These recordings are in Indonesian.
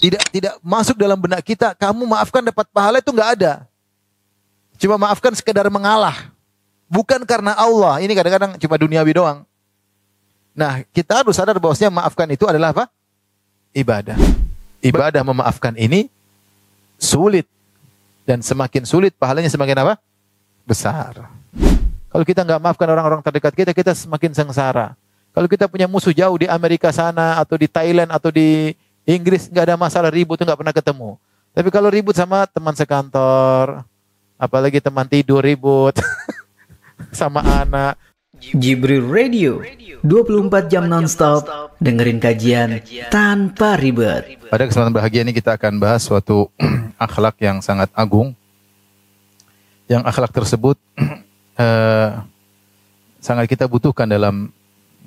Tidak masuk dalam benak kita, kamu maafkan dapat pahala, itu nggak ada. Cuma maafkan sekedar mengalah. Bukan karena Allah. Ini kadang-kadang cuma duniawi doang. Nah, kita harus sadar bahwasanya maafkan itu adalah apa? Ibadah. Ibadah memaafkan ini sulit. Dan semakin sulit, pahalanya semakin apa? Besar. Kalau kita nggak maafkan orang-orang terdekat kita, kita semakin sengsara. Kalau kita punya musuh jauh di Amerika sana, atau di Thailand, atau di Inggris, nggak ada masalah, ribut itu nggak pernah ketemu. Tapi kalau ribut sama teman sekantor, apalagi teman tidur ribut, sama anak. Jibril Radio, 24 jam nonstop, dengerin kajian tanpa ribet. Pada kesempatan bahagia ini kita akan bahas suatu akhlak yang sangat agung. Yang akhlak tersebut sangat kita butuhkan dalam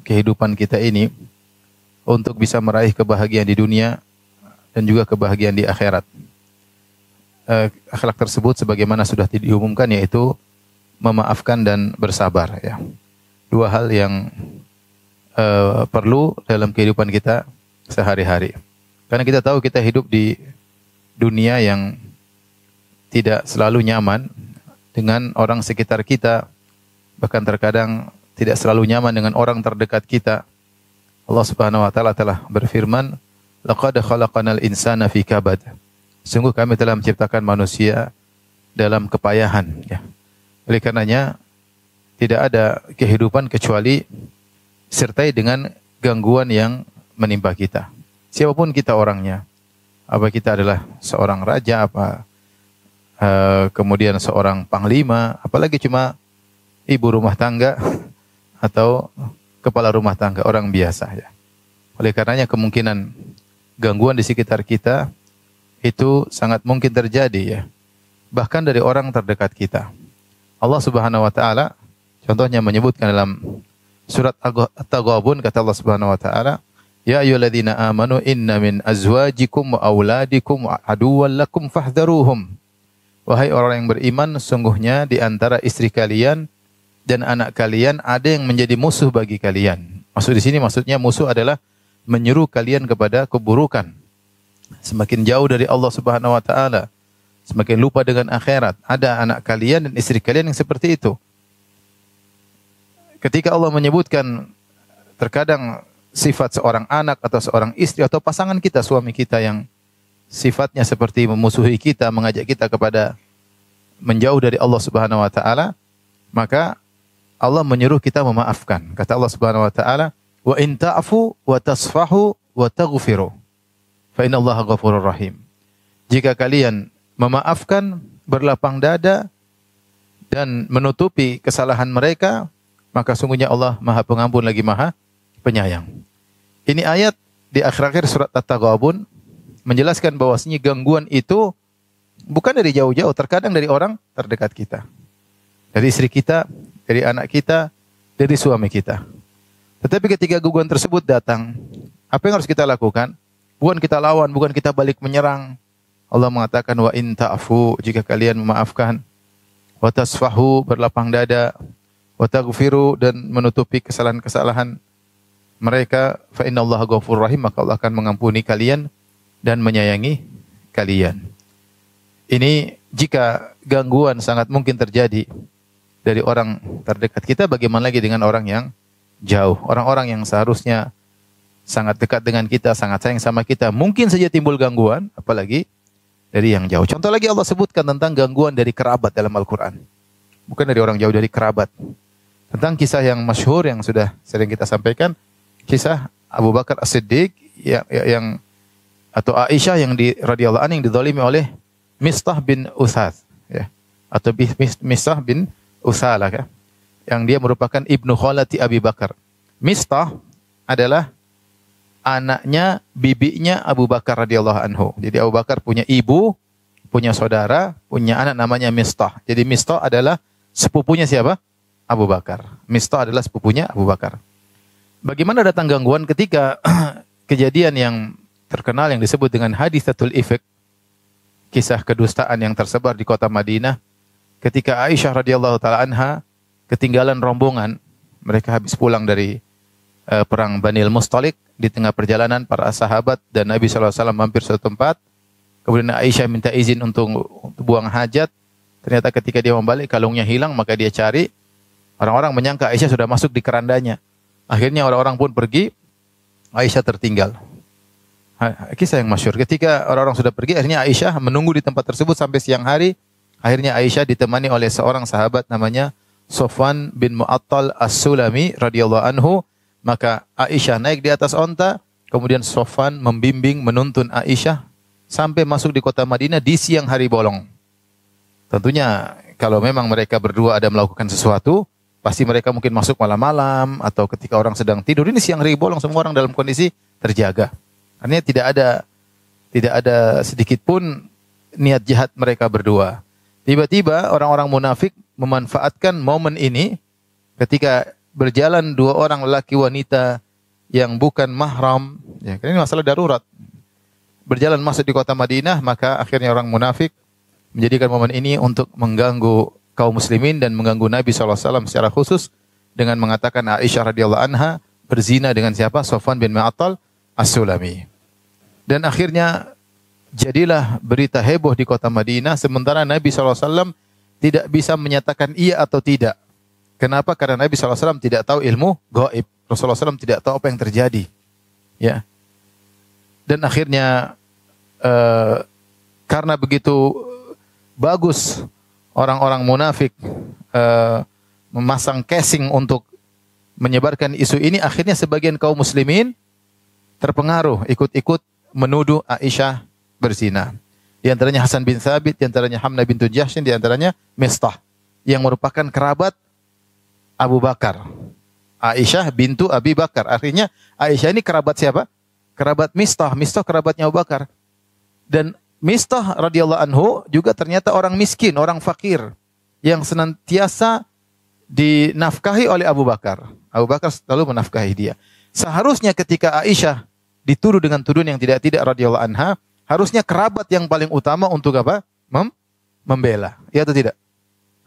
kehidupan kita ini untuk bisa meraih kebahagiaan di dunia dan juga kebahagiaan di akhirat. Akhlak tersebut sebagaimana sudah diumumkan yaitu memaafkan dan bersabar, ya. Dua hal yang perlu dalam kehidupan kita sehari-hari. Karena kita tahu kita hidup di dunia yang tidak selalu nyaman dengan orang sekitar kita, bahkan terkadang tidak selalu nyaman dengan orang terdekat kita. Allah Subhanahu wa taala telah berfirman, "Laqad khalaqanal insana fi kabad." Sungguh kami telah menciptakan manusia dalam kepayahan, ya. Oleh karenanya tidak ada kehidupan kecuali sertai dengan gangguan yang menimpa kita. Siapapun kita orangnya. Apa kita adalah seorang raja, kemudian seorang panglima, apalagi cuma ibu rumah tangga atau kepala rumah tangga, orang biasa, ya. Oleh karenanya kemungkinan gangguan di sekitar kita itu sangat mungkin terjadi, ya. Bahkan dari orang terdekat kita. Allah Subhanahu wa taala contohnya menyebutkan dalam surat At-Taghabun, kata Allah Subhanahu wa taala, "Ya ayyuhalladzina amanu inna min azwajikum wa auladikum aduwwan lakum fahdharuhum." Wahai orang yang beriman, sungguhnya di antara istri kalian dan anak kalian ada yang menjadi musuh bagi kalian. Maksud di sini maksudnya musuh adalah menyeru kalian kepada keburukan. Semakin jauh dari Allah Subhanahu wa taala, semakin lupa dengan akhirat. Ada anak kalian dan istri kalian yang seperti itu. Ketika Allah menyebutkan terkadang sifat seorang anak atau seorang istri atau pasangan kita, suami kita yang sifatnya seperti memusuhi kita, mengajak kita kepada menjauh dari Allah Subhanahu wa taala, maka Allah menyuruh kita memaafkan. Kata Allah Subhanahu wa taala, "Wa in ta'fu wa tasfahu wa taghfiru, fa innallaha ghafurur rahim." Jika kalian memaafkan, berlapang dada dan menutupi kesalahan mereka, maka sungguhnya Allah Maha Pengampun lagi Maha Penyayang. Ini ayat di akhir-akhir surat At-Taghabun menjelaskan bahwasanya gangguan itu bukan dari jauh-jauh, terkadang dari orang terdekat kita. Dari istri kita, dari anak kita, dari suami kita. Tetapi ketika gangguan tersebut datang, apa yang harus kita lakukan? Bukan kita lawan, bukan kita balik menyerang. Allah mengatakan, "Wa in ta'fu," jika kalian memaafkan, "wa tasfahu," berlapang dada, "wa taghfiru," dan menutupi kesalahan-kesalahan mereka, "fa innallaha ghafurur rahim," maka Allah akan mengampuni kalian dan menyayangi kalian. Ini jika gangguan sangat mungkin terjadi dari orang terdekat kita, bagaimana lagi dengan orang yang jauh? Orang-orang yang seharusnya sangat dekat dengan kita, sangat sayang sama kita, mungkin saja timbul gangguan, apalagi dari yang jauh. Contoh lagi Allah sebutkan tentang gangguan dari kerabat dalam Al-Quran. Bukan dari orang jauh, dari kerabat. Tentang kisah yang masyhur yang sudah sering kita sampaikan, kisah Abu Bakar As-Siddiq yang atau Aisyah yang radhiyallahu anha yang dizalimi oleh Mistah bin Uthath, ya, atau Mistah bin Uthalah, ya, yang dia merupakan ibnu khalati Abi Bakar. Mistah adalah anaknya bibinya Abu Bakar radhiyallahu anhu. Jadi Abu Bakar punya ibu, punya saudara, punya anak namanya Mistah. Jadi Mistah adalah sepupunya siapa? Abu Bakar. Mistah adalah sepupunya Abu Bakar. Bagaimana datang gangguan ketika kejadian yang terkenal yang disebut dengan haditsatul ifk, kisah kedustaan yang tersebar di kota Madinah, ketika Aisyah radhiyallahu taala anha ketinggalan rombongan, mereka habis pulang dari perang Banil Mustalik. Di tengah perjalanan para sahabat dan Nabi SAW mampir suatu tempat. Kemudian Aisyah minta izin untuk buang hajat. Ternyata ketika dia membalik kalungnya hilang, maka dia cari. Orang-orang menyangka Aisyah sudah masuk di kerandanya. Akhirnya orang-orang pun pergi, Aisyah tertinggal. Kisah yang masyhur. Ketika orang-orang sudah pergi, akhirnya Aisyah menunggu di tempat tersebut sampai siang hari. Akhirnya Aisyah ditemani oleh seorang sahabat namanya Sofwan bin Mu'attal As-Sulami radhiyallahu anhu. Maka Aisyah naik di atas onta, kemudian Sofwan membimbing, menuntun Aisyah sampai masuk di kota Madinah di siang hari bolong. Tentunya kalau memang mereka berdua ada melakukan sesuatu, pasti mereka mungkin masuk malam-malam atau ketika orang sedang tidur. Ini siang hari bolong, semua orang dalam kondisi terjaga. Artinya tidak ada sedikit pun niat jahat mereka berdua. Tiba-tiba orang-orang munafik memanfaatkan momen ini ketika berjalan dua orang lelaki wanita yang bukan mahram. Ya, ini masalah darurat. Berjalan masuk di kota Madinah, maka akhirnya orang munafik menjadikan momen ini untuk mengganggu kaum muslimin dan mengganggu Nabi SAW secara khusus dengan mengatakan Aisyah radhiyallahu anha berzina dengan siapa? Sofwan bin Mu'attal As-Sulami. Dan akhirnya jadilah berita heboh di kota Madinah, sementara Nabi SAW tidak bisa menyatakan iya atau tidak. Kenapa? Karena Nabi SAW tidak tahu ilmu gaib. Rasulullah SAW tidak tahu apa yang terjadi. Ya. Dan akhirnya karena begitu bagus orang-orang munafik memasang casing untuk menyebarkan isu ini, akhirnya sebagian kaum muslimin terpengaruh, ikut-ikut menuduh Aisyah berzina. Di antaranya Hasan bin Thabit, di antaranya Hamnah bintu Jahsy, di antaranya Mistah yang merupakan kerabat Abu Bakar. Aisyah bintu Abi Bakar. Artinya Aisyah ini kerabat siapa? Kerabat Mistah. Mistah kerabatnya Abu Bakar. Dan Mistah radhiyallahu anhu juga ternyata orang miskin, orang fakir yang senantiasa dinafkahi oleh Abu Bakar. Abu Bakar selalu menafkahi dia. Seharusnya ketika Aisyah dituduh dengan tuduhan yang tidak radhiyallahu anha, harusnya kerabat yang paling utama untuk apa? Membela. Ya atau tidak?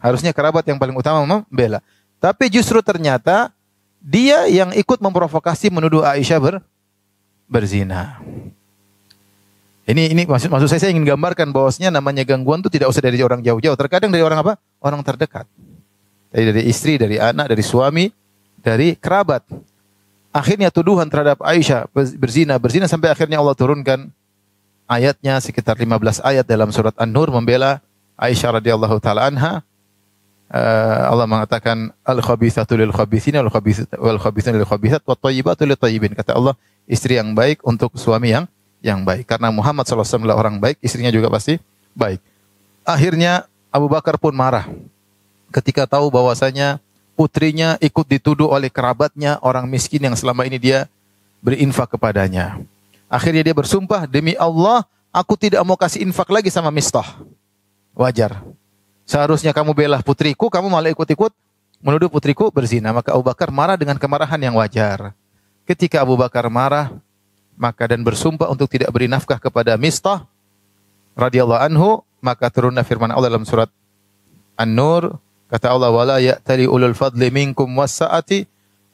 Harusnya kerabat yang paling utama membela. Tapi justru ternyata dia yang ikut memprovokasi menuduh Aisyah berzina. Ini maksud saya ingin gambarkan bahwasanya namanya gangguan itu tidak usah dari orang jauh-jauh. Terkadang dari orang apa? Orang terdekat. Dari istri, dari anak, dari suami, dari kerabat. Akhirnya tuduhan terhadap Aisyah berzina sampai akhirnya Allah turunkan ayatnya sekitar 15 ayat dalam surat An-Nur membela Aisyah radhiyallahu taala anha. Allah mengatakan al-khabithatu lil-khabithina wal-khabithuna lil-khabithat wat-thayyibatu lit-thayyibin. Kata Allah, istri yang baik untuk suami yang baik. Karena Muhammad SAW adalah orang baik, istrinya juga pasti baik. Akhirnya Abu Bakar pun marah ketika tahu bahwasanya putrinya ikut dituduh oleh kerabatnya, orang miskin yang selama ini dia berinfak kepadanya. Akhirnya dia bersumpah, demi Allah, aku tidak mau kasih infak lagi sama Mistah. Wajar. Seharusnya kamu bela putriku, kamu malah ikut-ikut menuduh putriku berzina. Maka Abu Bakar marah dengan kemarahan yang wajar. Ketika Abu Bakar marah, maka dan bersumpah untuk tidak beri nafkah kepada Mistah radhiyallahu anhu, maka turunlah firman Allah dalam surat An-Nur, kata Allah, wala ya'tali ulul fadli minkum was-sa'ati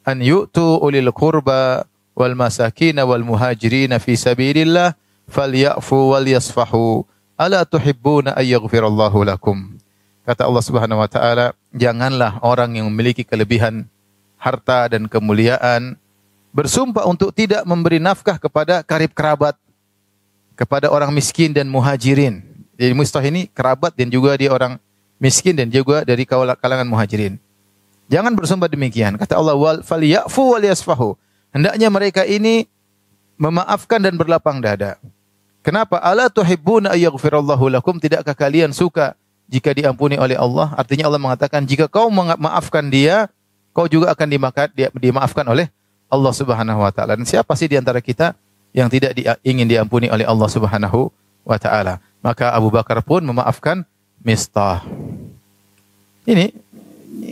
an yu'tu ulil qurba wal masakin wal muhajirin fi sabilillah falyafu wal yasfahu ala tuhibbuna ay yaghfirallahu lakum. Kata Allah Subhanahu wa taala, janganlah orang yang memiliki kelebihan harta dan kemuliaan bersumpah untuk tidak memberi nafkah kepada karib kerabat, kepada orang miskin dan muhajirin. Jadi Mistah ini kerabat dan juga dia orang miskin dan juga dari kalangan muhajirin. Jangan bersumpah demikian. Kata Allah, wal falyafu wal yasfahu. Hendaknya mereka ini memaafkan dan berlapang dada. Kenapa? Ala tuhibbuna ay yaghfirallahu lakum. Tidakkah kalian suka jika diampuni oleh Allah? Artinya Allah mengatakan, jika kau memaafkan dia, kau juga akan dimaafkan oleh Allah Subhanahu wa taala. Dan siapa sih di antara kita yang tidak ingin diampuni oleh Allah Subhanahu wa taala? Maka Abu Bakar pun memaafkan Mistah. Ini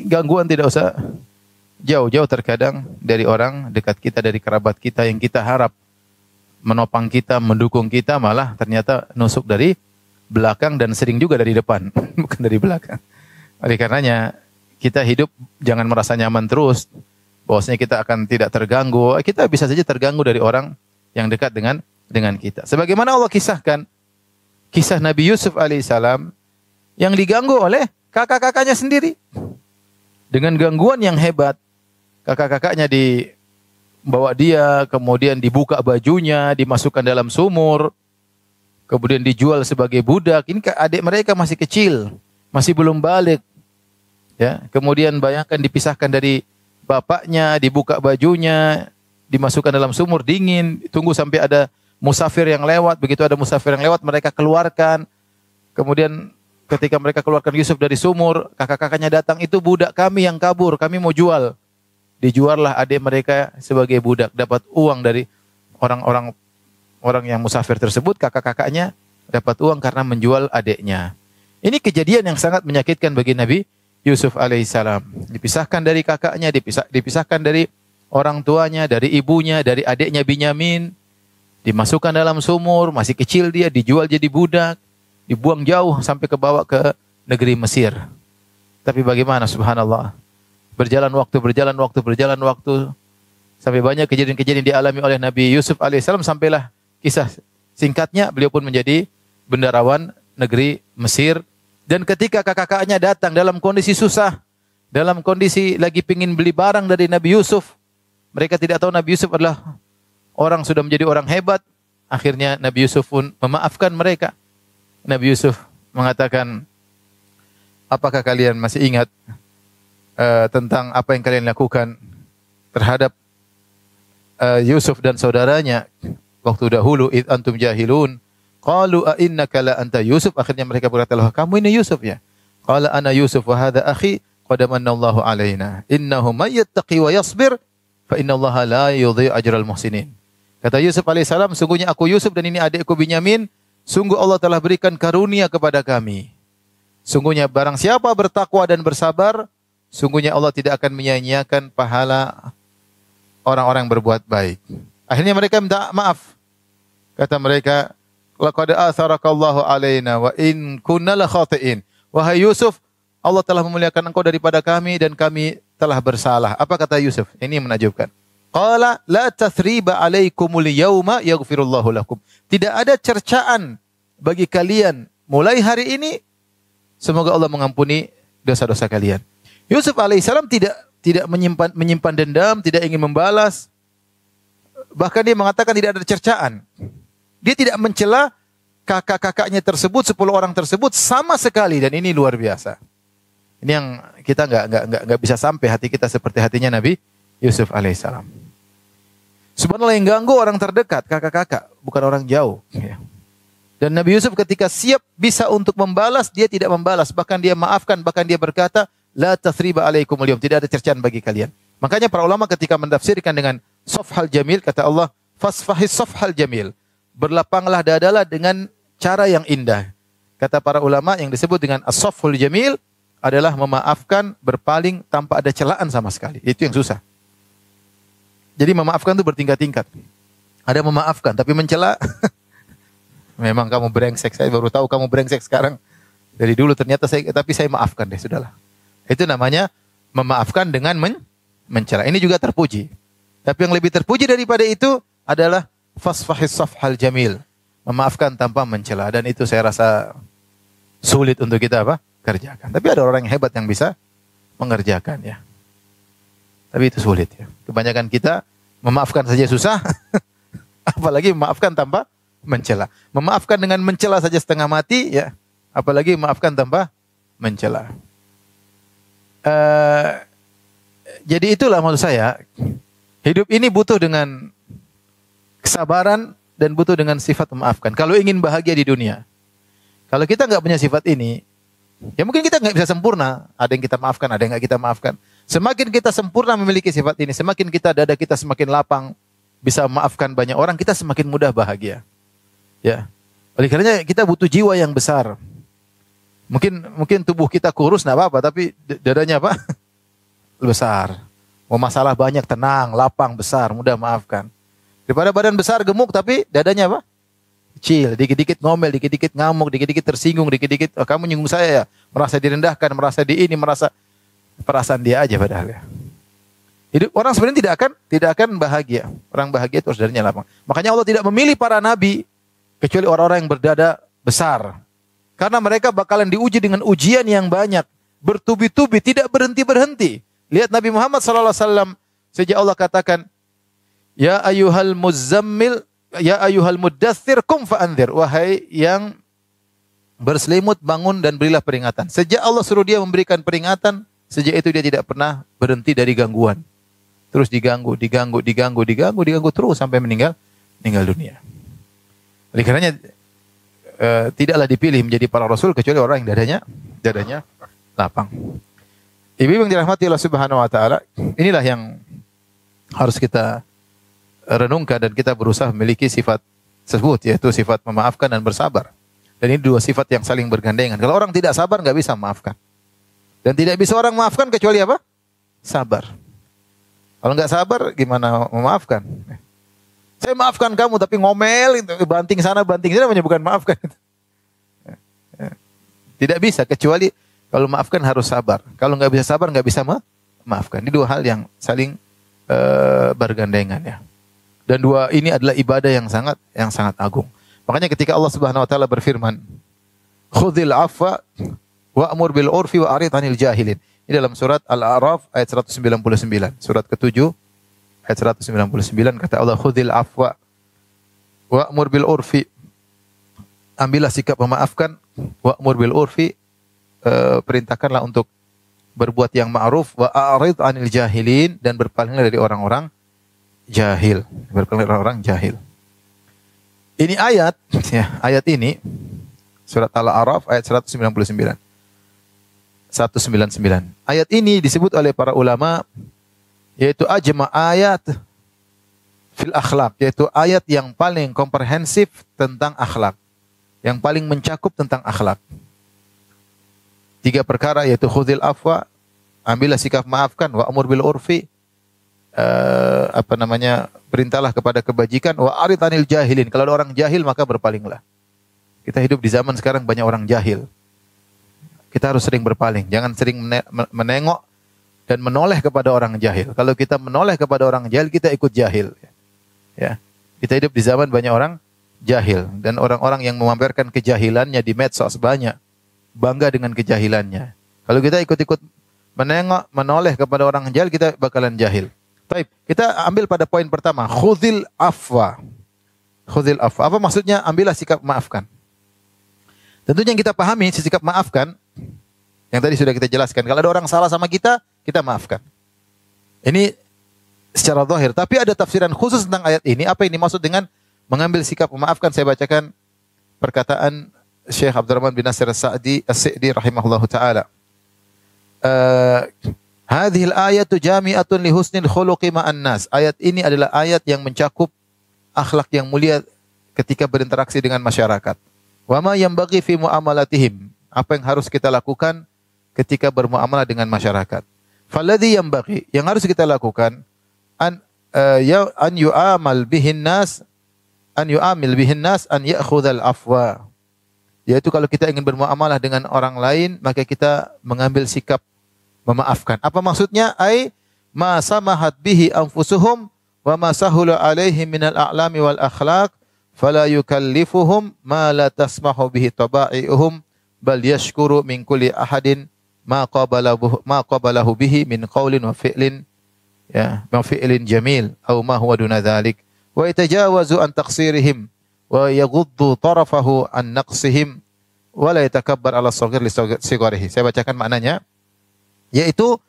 gangguan tidak usah jauh-jauh, terkadang dari orang dekat kita, dari kerabat kita yang kita harap menopang kita, mendukung kita, malah ternyata nusuk dari belakang dan sering juga dari depan, bukan dari belakang. Oleh karenanya kita hidup jangan merasa nyaman terus bahwasanya kita akan tidak terganggu. Kita bisa saja terganggu dari orang yang dekat dengan kita. Sebagaimana Allah kisahkan kisah Nabi Yusuf alaihissalam yang diganggu oleh kakak-kakaknya sendiri. Dengan gangguan yang hebat, kakak-kakaknya dibawa dia, kemudian dibuka bajunya, dimasukkan dalam sumur, kemudian dijual sebagai budak. Ini adik mereka masih kecil, masih belum balik. Ya, kemudian bayangkan dipisahkan dari bapaknya, dibuka bajunya, dimasukkan dalam sumur dingin, tunggu sampai ada musafir yang lewat. Begitu ada musafir yang lewat, mereka keluarkan. Kemudian ketika mereka keluarkan Yusuf dari sumur, kakak-kakaknya datang, itu budak kami yang kabur, kami mau jual. Dijuallah adik mereka sebagai budak, dapat uang dari orang yang musafir tersebut. Kakak-kakaknya dapat uang karena menjual adiknya. Ini kejadian yang sangat menyakitkan bagi Nabi Yusuf alaihissalam. Dipisahkan dari kakaknya, dipisahkan dari orang tuanya, dari ibunya, dari adiknya Binyamin. Dimasukkan dalam sumur, masih kecil dia, dijual jadi budak. Dibuang jauh sampai kebawa ke negeri Mesir. Tapi bagaimana, subhanallah. Berjalan waktu. Sampai banyak kejadian-kejadian dialami oleh Nabi Yusuf alaihissalam. Sampailah kisah singkatnya, beliau pun menjadi bendaharawan negeri Mesir. Dan ketika kakak-kakaknya datang dalam kondisi susah, dalam kondisi lagi pingin beli barang dari Nabi Yusuf, mereka tidak tahu Nabi Yusuf adalah orang sudah menjadi orang hebat. Akhirnya Nabi Yusuf pun memaafkan mereka. Nabi Yusuf mengatakan, apakah kalian masih ingat tentang apa yang kalian lakukan terhadap Yusuf dan saudaranya waktu dahulu, id antum jahilun. Qalu a innaka la anta Yusuf. Akhirnya mereka berkata, kamu ini Yusuf ya? Qala ana Yusuf wa hadha akhi qad manallahu alaina. Innahu may yattaqi wa yasbir fa innallaha la yudhi'u ajral muhsinin. Kata Yusuf alaihissalam, sungguhnya aku Yusuf dan ini adikku Binyamin. Sungguh Allah telah berikan karunia kepada kami. Sungguhnya barang siapa bertakwa dan bersabar, sungguhnya Allah tidak akan menyia-nyiakan pahala orang-orang yang berbuat baik. Akhirnya mereka minta maaf. Kata mereka, laqad atharakallahu alaina wa in kunna la khati'in. Wahai Yusuf, Allah telah memuliakan engkau daripada kami dan kami telah bersalah. Apa kata Yusuf? Ini menakjubkan. Qala la tathriba alaikumul yawma yaghfirullahu lakum. Tidak ada cercaan bagi kalian mulai hari ini. Semoga Allah mengampuni dosa-dosa kalian. Yusuf alaihissalam tidak menyimpan dendam, tidak ingin membalas. Bahkan dia mengatakan tidak ada cercaan. Dia tidak mencela kakak-kakaknya tersebut, 10 orang tersebut sama sekali, dan ini luar biasa. Ini yang kita nggak bisa sampai hati kita seperti hatinya Nabi Yusuf alaihissalam. Subhanallah, yang ganggu orang terdekat, kakak-kakak, bukan orang jauh. Dan Nabi Yusuf ketika siap bisa untuk membalas, dia tidak membalas, bahkan dia maafkan, bahkan dia berkata, la tathriba alaikumul yawm, tidak ada cercaan bagi kalian. Makanya para ulama ketika mendafsirkan dengan safhal jamil, kata Allah, fasfahis safhal jamil. Berlapanglah dadalah dengan cara yang indah. Kata para ulama, yang disebut dengan as-safhul jamil adalah memaafkan, berpaling tanpa ada celaan sama sekali. Itu yang susah. Jadi memaafkan itu bertingkat-tingkat. Ada memaafkan tapi mencela. Memang kamu brengsek, saya baru tahu kamu brengsek sekarang. Dari dulu ternyata tapi saya maafkan deh, sudahlah. Itu namanya memaafkan dengan mencela. Ini juga terpuji. Tapi yang lebih terpuji daripada itu adalah fasfahis safhal jamil. Memaafkan tanpa mencela, dan itu saya rasa sulit untuk kita kerjakan. Tapi ada orang yang hebat yang bisa mengerjakan ya. Tapi itu sulit ya. Kebanyakan kita memaafkan saja susah, apalagi memaafkan tanpa mencela. Memaafkan dengan mencela saja setengah mati ya, apalagi memaafkan tanpa mencela. Jadi itulah maksud saya, hidup ini butuh dengan kesabaran dan butuh dengan sifat memaafkan. Kalau ingin bahagia di dunia, kalau kita nggak punya sifat ini, ya mungkin kita nggak bisa sempurna. Ada yang kita maafkan, ada yang nggak kita maafkan. Semakin kita sempurna memiliki sifat ini, semakin dada kita semakin lapang, bisa memaafkan banyak orang, kita semakin mudah bahagia. Ya, oleh karenanya kita butuh jiwa yang besar. Mungkin tubuh kita kurus nggak apa-apa, tapi dadanya besar. Mau masalah banyak, tenang, lapang, besar, mudah maafkan. Daripada badan besar gemuk tapi dadanya kecil, dikit-dikit ngomel, dikit-dikit ngamuk, dikit-dikit tersinggung, dikit-dikit kamu nyinggung saya ya, merasa direndahkan, merasa merasa perasaan dia aja padahal ya. Hidup orang sebenarnya tidak akan bahagia. Orang bahagia itu harus darinya lapang. Makanya Allah tidak memilih para nabi kecuali orang-orang yang berdada besar. Karena mereka bakalan diuji dengan ujian yang banyak, bertubi-tubi, tidak berhenti-berhenti. Lihat Nabi Muhammad sallallahu alaihi wasallam, sejak Allah katakan, "Ya ayyuhal muzammil, ya ayyuhal muddatsir qum fa'andzir." Wahai yang berselimut, bangun dan berilah peringatan. Sejak Allah suruh dia memberikan peringatan, sejak itu dia tidak pernah berhenti dari gangguan. Terus diganggu terus sampai meninggal dunia. Oleh karenanya tidaklah dipilih menjadi para rasul kecuali orang yang dadanya lapang. Ibu yang dirahmati Allah Subhanahu wa taala, inilah yang harus kita renungkan dan kita berusaha memiliki sifat tersebut, yaitu sifat memaafkan dan bersabar. Dan ini dua sifat yang saling bergandengan. Kalau orang tidak sabar nggak bisa memaafkan. Dan tidak bisa orang memaafkan kecuali apa? Sabar. Kalau nggak sabar, gimana memaafkan? Saya maafkan kamu, tapi ngomel, banting sana, banting sini, namanya bukan maafkan. Tidak bisa, kecuali kalau maafkan harus sabar. Kalau nggak bisa sabar, nggak bisa memaafkan. Ini dua hal yang saling bergandengan ya. Dan dua ini adalah ibadah yang sangat agung. Makanya ketika Allah Subhanahu Wa Taala berfirman, "Khudhil afwa wa'mur bil urfi wa'rid 'anil jahilin." Ini dalam surat Al-A'raf ayat 199. Surat ke-7 ayat 199 kata Allah, "Khudhil afwa wa'mur bil urfi." Ambillah sikap memaafkan, wa'mur bil urfi, perintahkanlah untuk berbuat yang ma'ruf, wa'rid 'anil jahilin, dan berpalinglah dari orang-orang jahil. Berpaling dari orang-orang jahil. Ini ayat ya, ayat ini surat Al-A'raf ayat 199. Ayat ini disebut oleh para ulama yaitu ajma ayat fil akhlak, yaitu ayat yang paling komprehensif tentang akhlak, yang paling mencakup tentang akhlak. Tiga perkara yaitu khudhil afwa, ambillah sikap maafkan, wa'mur bil urfi, perintahlah kepada kebajikan, wa'rid 'anil jahilin, kalau ada orang jahil maka berpalinglah. Kita hidup di zaman sekarang banyak orang jahil. Kita harus sering berpaling, jangan sering menengok dan menoleh kepada orang jahil. Kalau kita menoleh kepada orang jahil, kita ikut jahil. Ya, kita hidup di zaman banyak orang jahil, dan orang-orang yang memamerkan kejahilannya di medsos banyak, bangga dengan kejahilannya. Kalau kita ikut-ikut menengok, menoleh kepada orang jahil, kita bakalan jahil. Baik, kita ambil pada poin pertama, khudhil afwa. Khudhil afwa. Apa maksudnya? Ambillah sikap maafkan. Tentunya yang kita pahami sikap maafkan yang tadi sudah kita jelaskan. Kalau ada orang salah sama kita, kita maafkan. Ini secara zahir, tapi ada tafsiran khusus tentang ayat ini. Apa yang dimaksud dengan mengambil sikap memaafkan? Saya bacakan perkataan Syekh Abdurrahman bin Nasir As-Sa'di rahimahullahu taala. Hadhil ayatu jami'atun li husnil khuluqi ma'an nas. Ayat ini adalah ayat yang mencakup akhlak yang mulia ketika berinteraksi dengan masyarakat. Wa ma yanbaghi fi muamalatihim. Apa yang harus kita lakukan ketika bermuamalah dengan masyarakat. Falladhi yanbaghi, yang harus kita lakukan an yu'amil bihin nas an ya'khudhal afwa. Yaitu kalau kita ingin bermuamalah dengan orang lain, maka kita mengambil sikap memaafkan. Apa maksudnya? Ai ma samahat bihi anfusuhum wa ma sahula alaihim minal a'lami wal akhlaq fala yukallifuhum ma la tasmahu bihi taba'i'uhum bal yashkuru min kulli ahadin ma qabalahu bihi min qaulin wa fi'lin, ya, ma fi'lin jamil aw ma huwa duna dzalik, wa yatajawazu an taqsirihim wa yaghuddu tarafahu an naqsihim wa la yatakabbar ala shaghir li sigarihi. Saya bacakan maknanya, yaitu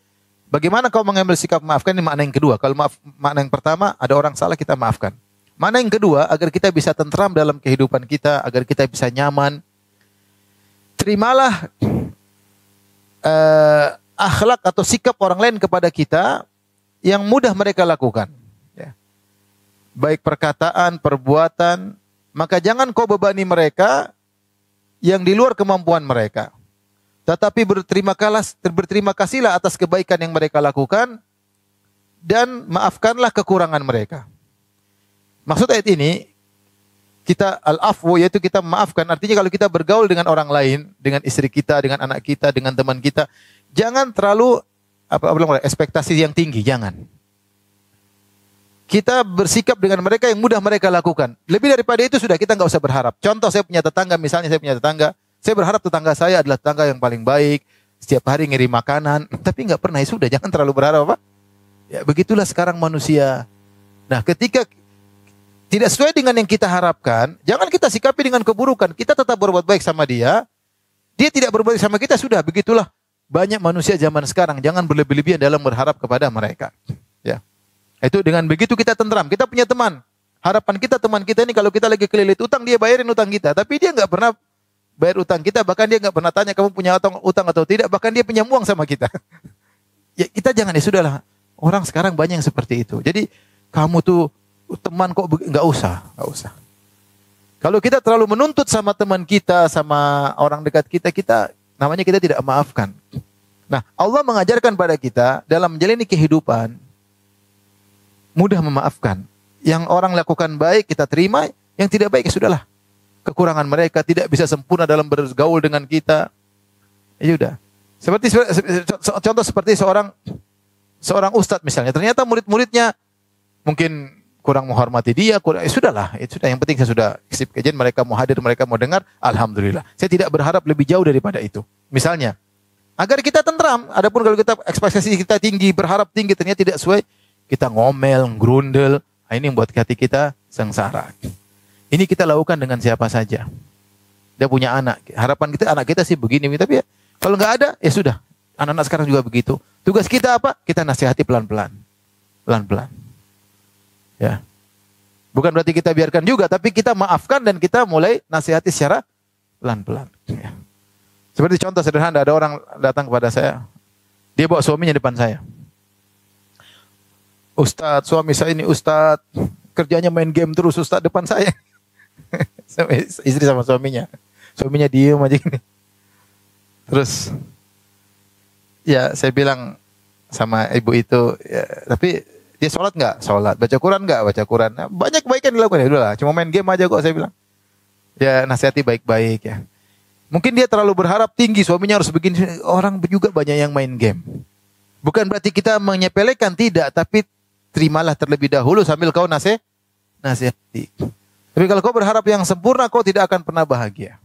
bagaimana kau mengambil sikap maafkan. Ini makna yang kedua. Kalau makna yang pertama, ada orang salah kita maafkan. Makna yang kedua, agar kita bisa tentram dalam kehidupan kita, agar kita bisa nyaman, terimalah akhlak atau sikap orang lain kepada kita yang mudah mereka lakukan, ya. Baik perkataan, perbuatan, maka jangan kau bebani mereka yang di luar kemampuan mereka. Tetapi berterima kasihlah atas kebaikan yang mereka lakukan dan maafkanlah kekurangan mereka. Maksud ayat ini, kita al-afwu, yaitu kita memaafkan. Artinya kalau kita bergaul dengan orang lain, dengan istri kita, dengan anak kita, dengan teman kita, jangan terlalu ekspektasi yang tinggi, jangan. kita bersikap dengan mereka yang mudah mereka lakukan. Lebih daripada itu sudah kita nggak usah berharap. Contoh, saya punya tetangga, misalnya saya punya tetangga, saya berharap tetangga saya adalah tetangga yang paling baik, setiap hari ngirim makanan, tapi nggak pernah. Ya sudah, jangan terlalu berharap apa. Ya begitulah sekarang manusia. Nah, ketika tidak sesuai dengan yang kita harapkan, jangan kita sikapi dengan keburukan. Kita tetap berbuat baik sama dia. Dia tidak berbuat baik sama kita, sudah. Begitulah banyak manusia zaman sekarang. Jangan berlebih-lebihan dalam berharap kepada mereka. Ya, itu dengan begitu kita tentram. Kita punya teman. Harapan kita teman kita ini kalau kita lagi kelilit utang, dia bayarin utang kita. Tapi dia nggak pernah bayar utang kita. Bahkan dia nggak pernah tanya kamu punya utang atau tidak. Bahkan dia pinjam uang sama kita. Ya kita jangan, ya sudahlah. Orang sekarang banyak yang seperti itu. Jadi kamu tuh teman kok nggak usah. Kalau kita terlalu menuntut sama teman kita, sama orang dekat kita, namanya kita tidak maafkan. Nah, Allah mengajarkan pada kita dalam menjalani kehidupan mudah memaafkan. Yang orang lakukan baik kita terima, yang tidak baik ya sudahlah. Kekurangan mereka tidak bisa sempurna dalam bergaul dengan kita. Ya sudah. Contoh seperti seorang ustadz misalnya, ternyata murid-muridnya mungkin kurang menghormati dia, ya sudahlah, itu sudah, yang penting saya sudah isip kajian, mereka mau hadir, mereka mau dengar, alhamdulillah. Saya tidak berharap lebih jauh daripada itu. Misalnya, agar kita tentram, adapun kalau kita ekspektasi kita tinggi, berharap tinggi, ternyata tidak sesuai, kita ngomel, ngerundel, ini yang buat hati kita sengsara. Ini kita lakukan dengan siapa saja. Dia punya anak, harapan kita anak kita sih begini, tapi ya, kalau nggak ada, ya sudah. Anak-anak sekarang juga begitu. Tugas kita apa? Kita nasihati pelan-pelan. Pelan-pelan. Ya. Bukan berarti kita biarkan juga, tapi kita maafkan dan kita mulai nasihati secara pelan-pelan. Ya. Seperti contoh sederhana, ada orang datang kepada saya, dia bawa suaminya depan saya. Ustadz, suami saya ini Ustadz, kerjanya main game terus Ustadz depan saya. Istri sama suaminya. Suaminya diem aja gini. Terus, ya saya bilang sama ibu itu, ya, tapi dia sholat nggak? Sholat. Baca Quran nggak? Baca Quran. Nah, banyak kebaikan dilakukan. Ya udahlah, cuma main game aja kok, saya bilang. Ya nasihati baik-baik ya. Mungkin dia terlalu berharap tinggi, suaminya harus begini. Orang juga banyak yang main game. Bukan berarti kita menyepelekan, tidak. Tapi terimalah terlebih dahulu sambil kau nasihati. Tapi kalau kau berharap yang sempurna, kau tidak akan pernah bahagia.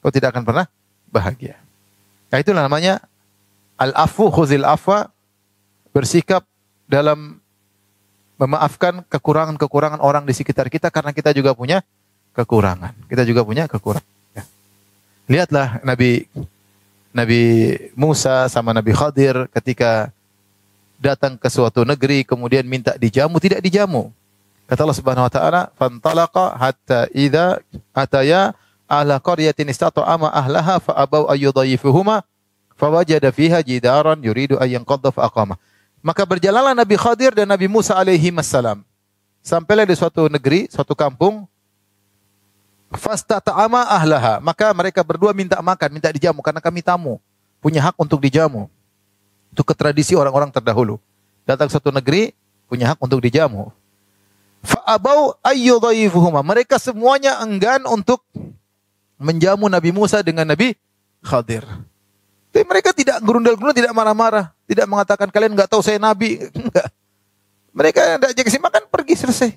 Kau tidak akan pernah bahagia. Nah itulah namanya al-afu khuzil afwa, bersikap dalam memaafkan kekurangan-kekurangan orang di sekitar kita, karena kita juga punya kekurangan. Kita juga punya kekurangan. Ya. Lihatlah Nabi Musa sama Nabi Khadir ketika datang ke suatu negeri kemudian minta dijamu, tidak dijamu. Kata Allah Subhanahu wa taala, "Fantalaqa hatta idza ataya ahla qaryatin istata'ama ahlaha fa abaw ayyudayyifuhuma fawajada fiha jidaran yuridu an yanqadha fa aqama." Maka berjalanlah Nabi Khadir dan Nabi Musa alaihi wassalam. Sampailah di suatu negeri, suatu kampung. Fastata'ama ahlaha. Maka mereka berdua minta makan, minta dijamu karena kami tamu, punya hak untuk dijamu. Itu ketradisi orang-orang terdahulu. Datang ke suatu negeri, punya hak untuk dijamu. Fa'abau ayyudhayyifuhuma. Mereka semuanya enggan untuk menjamu Nabi Musa dengan Nabi Khadir. Tapi mereka tidak gerundel-gerundel, tidak marah-marah, tidak mengatakan kalian enggak tahu saya nabi, enggak. Mereka tidak kasih makan, pergi, selesai.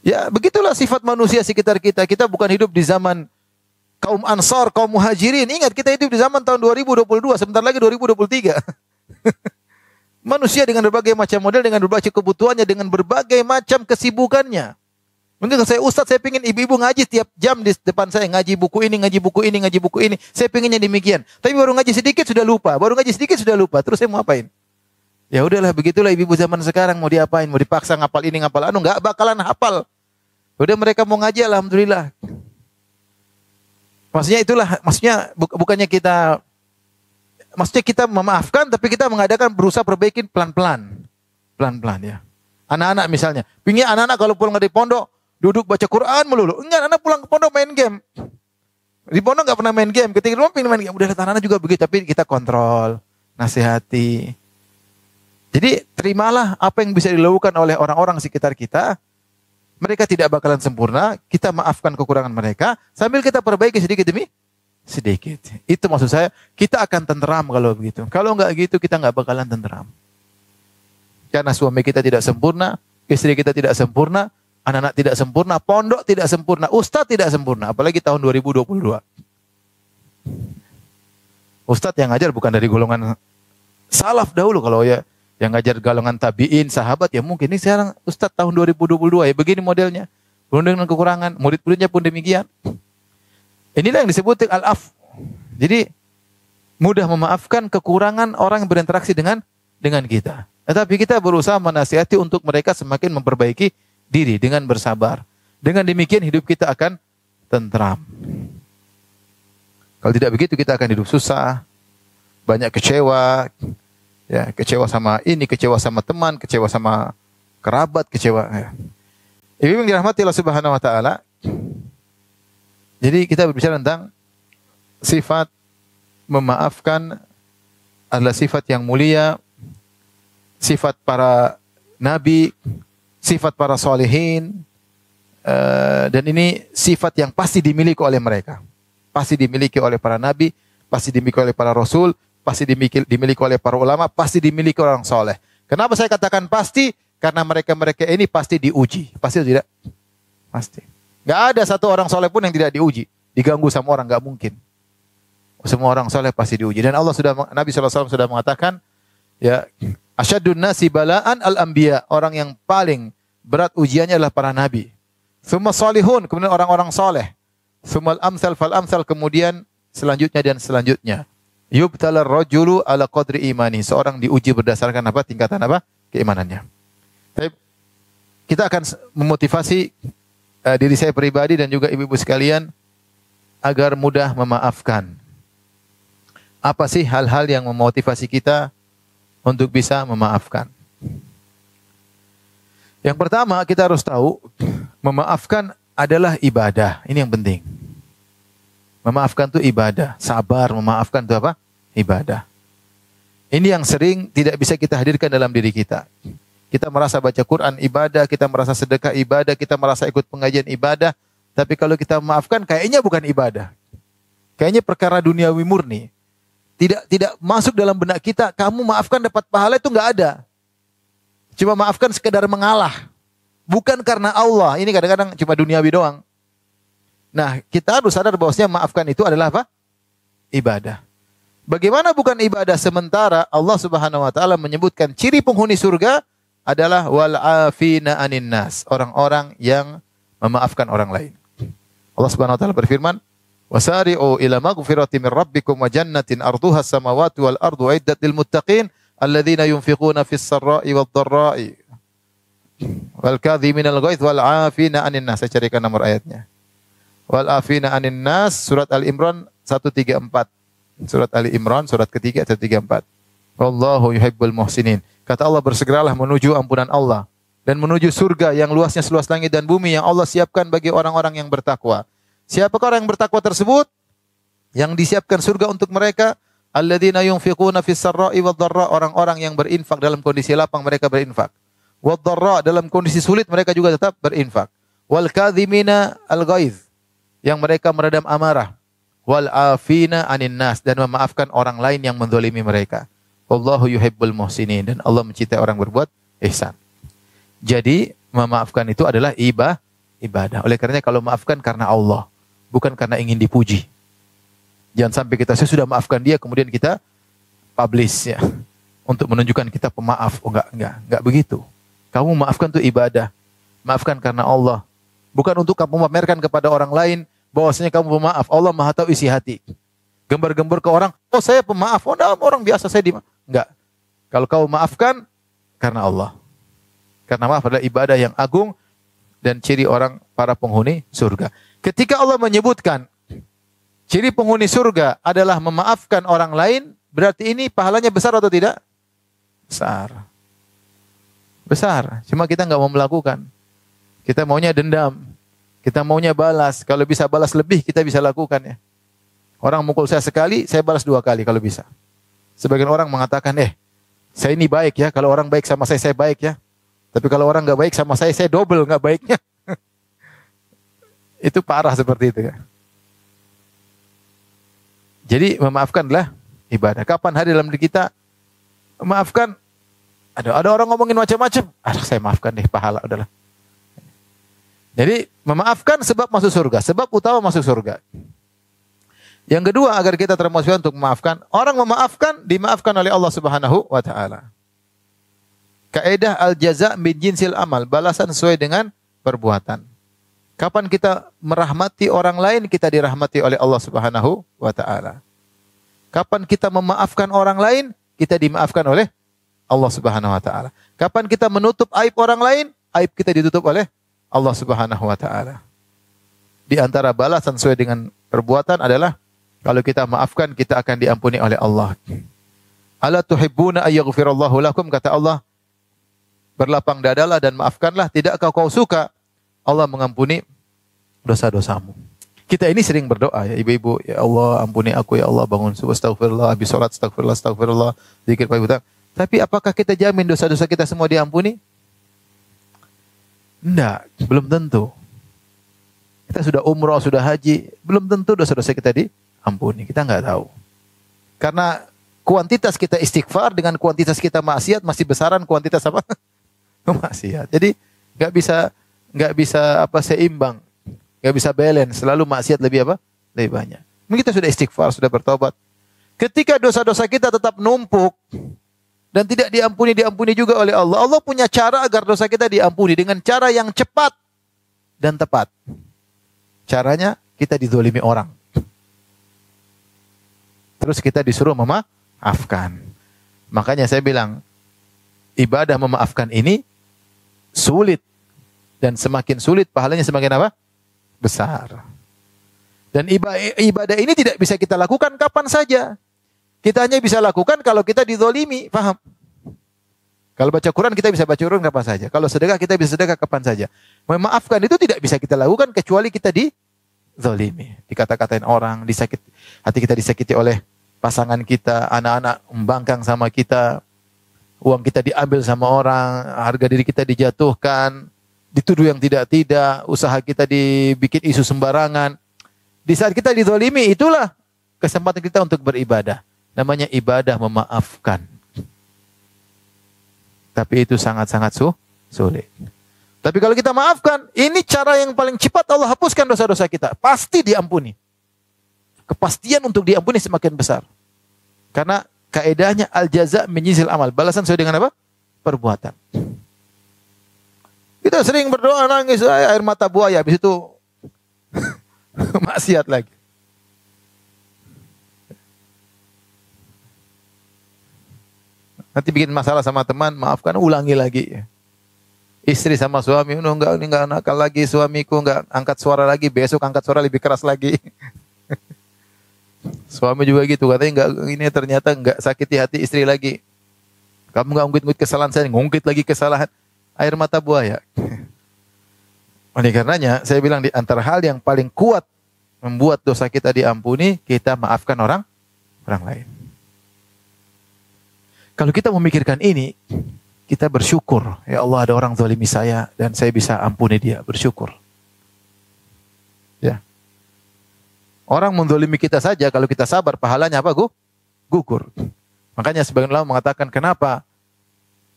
Ya, begitulah sifat manusia sekitar kita. Kita bukan hidup di zaman kaum Ansar, kaum Muhajirin. Ingat, kita hidup di zaman tahun 2022, sebentar lagi 2023. Manusia dengan berbagai macam model, dengan berbagai kebutuhannya, dengan berbagai macam kesibukannya. Mungkin kalau saya ustadz, saya pengen ibu-ibu ngaji tiap jam di depan saya. Ngaji buku ini, ngaji buku ini, ngaji buku ini. Saya pengennya demikian. Tapi baru ngaji sedikit sudah lupa. Terus saya mau apain? Ya udahlah, begitulah ibu-ibu zaman sekarang. Mau diapain? Mau dipaksa ngapal ini, ngapal anu. Nggak bakalan hafal. Udah mereka mau ngaji, alhamdulillah. Bukannya kita... Maksudnya kita memaafkan, tapi kita mengadakan berusaha perbaikin pelan-pelan. Pelan-pelan ya. Anak-anak misalnya. Pingin anak-anak kalau pulang dari pondok, duduk baca Quran melulu. Enggak, anak pulang ke pondok main game. Di pondok nggak pernah main game. Ketika di rumah pengen main game. Udah lihat anak-anak juga begitu. Tapi kita kontrol, nasihati. Jadi terimalah apa yang bisa dilakukan oleh orang-orang sekitar kita. Mereka tidak bakalan sempurna. Kita maafkan kekurangan mereka. Sambil kita perbaiki sedikit demi sedikit. Itu maksud saya. Kita akan tenteram kalau begitu. Kalau nggak gitu kita nggak bakalan tenteram. Karena suami kita tidak sempurna, istri kita tidak sempurna, anak-anak tidak sempurna, pondok tidak sempurna, ustadz tidak sempurna. Apalagi tahun 2022. Ustadz yang ngajar bukan dari golongan salaf dahulu. Kalau ya yang ngajar golongan tabi'in, sahabat, ya mungkin. Ini sekarang ustadz tahun 2022, ya begini modelnya. Penuh dengan kekurangan, murid-muridnya pun demikian. Inilah yang disebut al-af. Jadi mudah memaafkan kekurangan orang yang berinteraksi dengan kita. Tetapi kita berusaha menasihati untuk mereka semakin memperbaiki diri dengan bersabar. Dengan demikian hidup kita akan tentram. Kalau tidak begitu kita akan hidup susah, banyak kecewa, ya kecewa sama ini, kecewa sama teman, kecewa sama kerabat, kecewa. Ya. Ibu yang dirahmati Allah Subhanahu Wa Taala. Jadi kita berbicara tentang sifat memaafkan adalah sifat yang mulia, sifat para nabi, sifat para solehin, dan ini sifat yang pasti dimiliki oleh mereka. Pasti dimiliki oleh para nabi, pasti dimiliki oleh para rasul, pasti dimiliki oleh para ulama, pasti dimiliki orang soleh. Kenapa saya katakan pasti? Karena mereka-mereka ini pasti diuji. Pasti atau tidak? Pasti. Gak ada satu orang soleh pun yang tidak diuji. Diganggu sama orang, gak mungkin. Semua orang soleh pasti diuji. Dan Nabi SAW sudah mengatakan, ya, asyadun nasi balaan al-anbiya. Orang yang paling berat ujiannya adalah para nabi. Summa salihun, kemudian orang-orang soleh. Summal amsal fal amsal, kemudian selanjutnya dan selanjutnya. Yubtalar rajulu ala qadri imani. Seorang diuji berdasarkan apa? Tingkatan apa? Keimanannya. Kita akan memotivasi diri saya pribadi dan juga ibu-ibu sekalian agar mudah memaafkan. Apa sih hal-hal yang memotivasi kita untuk bisa memaafkan? Yang pertama kita harus tahu, memaafkan adalah ibadah. Ini yang penting. Memaafkan itu ibadah. Sabar, memaafkan itu apa? Ibadah. Ini yang sering tidak bisa kita hadirkan dalam diri kita. Kita merasa baca Quran ibadah, kita merasa sedekah ibadah, kita merasa ikut pengajian ibadah. Tapi kalau kita memaafkan, kayaknya bukan ibadah. Kayaknya perkara duniawi murni. Tidak masuk dalam benak kita, kamu maafkan dapat pahala itu enggak ada. Cuma maafkan sekedar mengalah. Bukan karena Allah. Ini kadang-kadang cuma duniawi doang. Nah, kita harus sadar bahwasanya maafkan itu adalah apa? Ibadah. Bagaimana bukan ibadah sementara Allah Subhanahu wa taala menyebutkan ciri penghuni surga adalah wal afina anin nas, orang-orang yang memaafkan orang lain. Allah Subhanahu wa taala berfirman, wasari'u ila maghfiratin min rabbikum wa jannatin arduha as-samawati wal ardu uiddat lil muttaqin alladzina yunfiquna fis sarra'i wad dharra'i wal kadhiminal ghaidz wal 'afina 'anil nas. Saya carikan nomor ayatnya. Wal 'afina 'anil nas, surat Al-Imran 134. Surat Ali Imran surat ketiga 134. Wallahu yuhibbul muhsinin. Kata Allah, bersegeralah menuju ampunan Allah dan menuju surga yang luasnya seluas langit dan bumi yang Allah siapkan bagi orang-orang yang bertakwa. Siapakah orang yang bertakwa tersebut? Yang disiapkan surga untuk mereka, alladzina yunfiquna fis sarra'i wad dharra, orang-orang yang berinfak dalam kondisi lapang mereka berinfak. Wad dharra, dalam kondisi sulit mereka juga tetap berinfak. Wal kadhimina al ghaidz, yang mereka meredam amarah. Wal afina anin nas, dan memaafkan orang lain yang menzalimi mereka. Wallahu yuhibbul muhsinin, dan Allah mencintai orang berbuat ihsan. Jadi memaafkan itu adalah ibadah. Oleh karenanya kalau maafkan karena Allah, bukan karena ingin dipuji. Jangan sampai kita sudah maafkan dia kemudian kita publish ya untuk menunjukkan kita pemaaf. Oh enggak begitu. Kamu maafkan itu ibadah. Maafkan karena Allah. Bukan untuk kamu memamerkan kepada orang lain bahwasanya kamu pemaaf. Allah Maha tahu isi hati. Gembar-gembor ke orang, oh saya pemaaf. Oh enggak, orang biasa saya enggak. Kalau kamu maafkan karena Allah. Karena maaf adalah ibadah yang agung dan ciri orang para penghuni surga. Ketika Allah menyebutkan ciri penghuni surga adalah memaafkan orang lain, berarti ini pahalanya besar atau tidak? Besar. Besar. Cuma kita enggak mau melakukan. Kita maunya dendam. Kita maunya balas. Kalau bisa balas lebih, kita bisa lakukan ya. Orang mukul saya sekali, saya balas 2 kali kalau bisa. Sebagian orang mengatakan, saya ini baik ya. Kalau orang baik sama saya baik ya. Tapi kalau orang nggak baik sama saya double nggak baiknya. Itu parah seperti itu ya. Jadi memaafkan adalah ibadah. Kapan hari dalam diri kita memaafkan? Ada orang ngomongin macam-macam. Saya maafkan deh, pahala udahlah. Jadi memaafkan sebab masuk surga, sebab utama masuk surga. Yang kedua, agar kita termotivasi untuk memaafkan, orang memaafkan dimaafkan oleh Allah Subhanahu wa taala. Kaidah al-jaza' min jinsil amal, balasan sesuai dengan perbuatan. Kapan kita merahmati orang lain, kita dirahmati oleh Allah Subhanahu wa taala. Kapan kita memaafkan orang lain, kita dimaafkan oleh Allah Subhanahu wa taala. Kapan kita menutup aib orang lain, aib kita ditutup oleh Allah Subhanahu wa taala. Di antara balasan sesuai dengan perbuatan adalah kalau kita maafkan, kita akan diampuni oleh Allah. Ala tuhibbuna ayyaghfirallahu lakum, kata Allah, berlapang dadalah dan maafkanlah, tidakkah kau suka Allah mengampuni dosa-dosamu. Kita ini sering berdoa ya ibu-ibu, ya Allah ampuni aku, ya Allah bangun subuh astagfirullah, habis salat astagfirullah, astagfirullah, zikir pagi petang. Tapi apakah kita jamin dosa-dosa kita semua diampuni? Enggak, belum tentu. Kita sudah umrah, sudah haji, belum tentu dosa-dosa kita diampuni. Kita enggak tahu. Karena kuantitas kita istighfar dengan kuantitas kita maksiat masih besaran kuantitas apa? Maksiat. Jadi enggak bisa seimbang. Enggak bisa balance, selalu maksiat lebih apa? Lebih banyak. Mungkin kita sudah istighfar, sudah bertobat. Ketika dosa-dosa kita tetap numpuk dan tidak diampuni juga oleh Allah. Allah punya cara agar dosa kita diampuni dengan cara yang cepat dan tepat. Caranya kita dizolimi orang. Terus kita disuruh memaafkan. Makanya saya bilang, ibadah memaafkan ini sulit. Dan semakin sulit, pahalanya semakin apa? Besar. Dan ibadah ini tidak bisa kita lakukan kapan saja. Kita hanya bisa lakukan kalau kita dizolimi, paham? Kalau baca Quran kita bisa baca Quran kapan saja. Kalau sedekah kita bisa sedekah kapan saja. Memaafkan itu tidak bisa kita lakukan kecuali kita dizolimi, dikata-katain orang, hati kita disakiti oleh pasangan kita, anak-anak membangkang sama kita, uang kita diambil sama orang, harga diri kita dijatuhkan, dituduh yang tidak-tidak, usaha kita dibikin isu sembarangan. Di saat kita dizolimi, itulah kesempatan kita untuk beribadah. Namanya ibadah memaafkan. Tapi itu sangat-sangat sulit. Tapi kalau kita maafkan, ini cara yang paling cepat Allah hapuskan dosa-dosa kita. Pasti diampuni. Kepastian untuk diampuni semakin besar. Karena kaedahnya al-jaza' min jinsil amal. Balasan sesuai dengan apa? Perbuatan. Kita sering berdoa nangis air mata buaya, habis itu maksiat lagi. Nanti bikin masalah sama teman, maafkan, ulangi lagi. Istri sama suami, ini enggak nakal lagi, suamiku enggak angkat suara lagi, besok angkat suara lebih keras lagi. Suami juga gitu, katanya ini ternyata enggak sakiti hati istri lagi. Kamu enggak ungkit-ungkit kesalahan saya, ngungkit lagi kesalahan. Air mata buaya. Oleh karenanya, saya bilang di antara hal yang paling kuat membuat dosa kita diampuni, kita maafkan orang lain. Kalau kita memikirkan ini, kita bersyukur. Ya Allah, ada orang zalimi saya dan saya bisa ampuni dia. Bersyukur. Ya. Orang menzalimi kita saja, kalau kita sabar, pahalanya apa? Gugur. Makanya sebagian ulama mengatakan, kenapa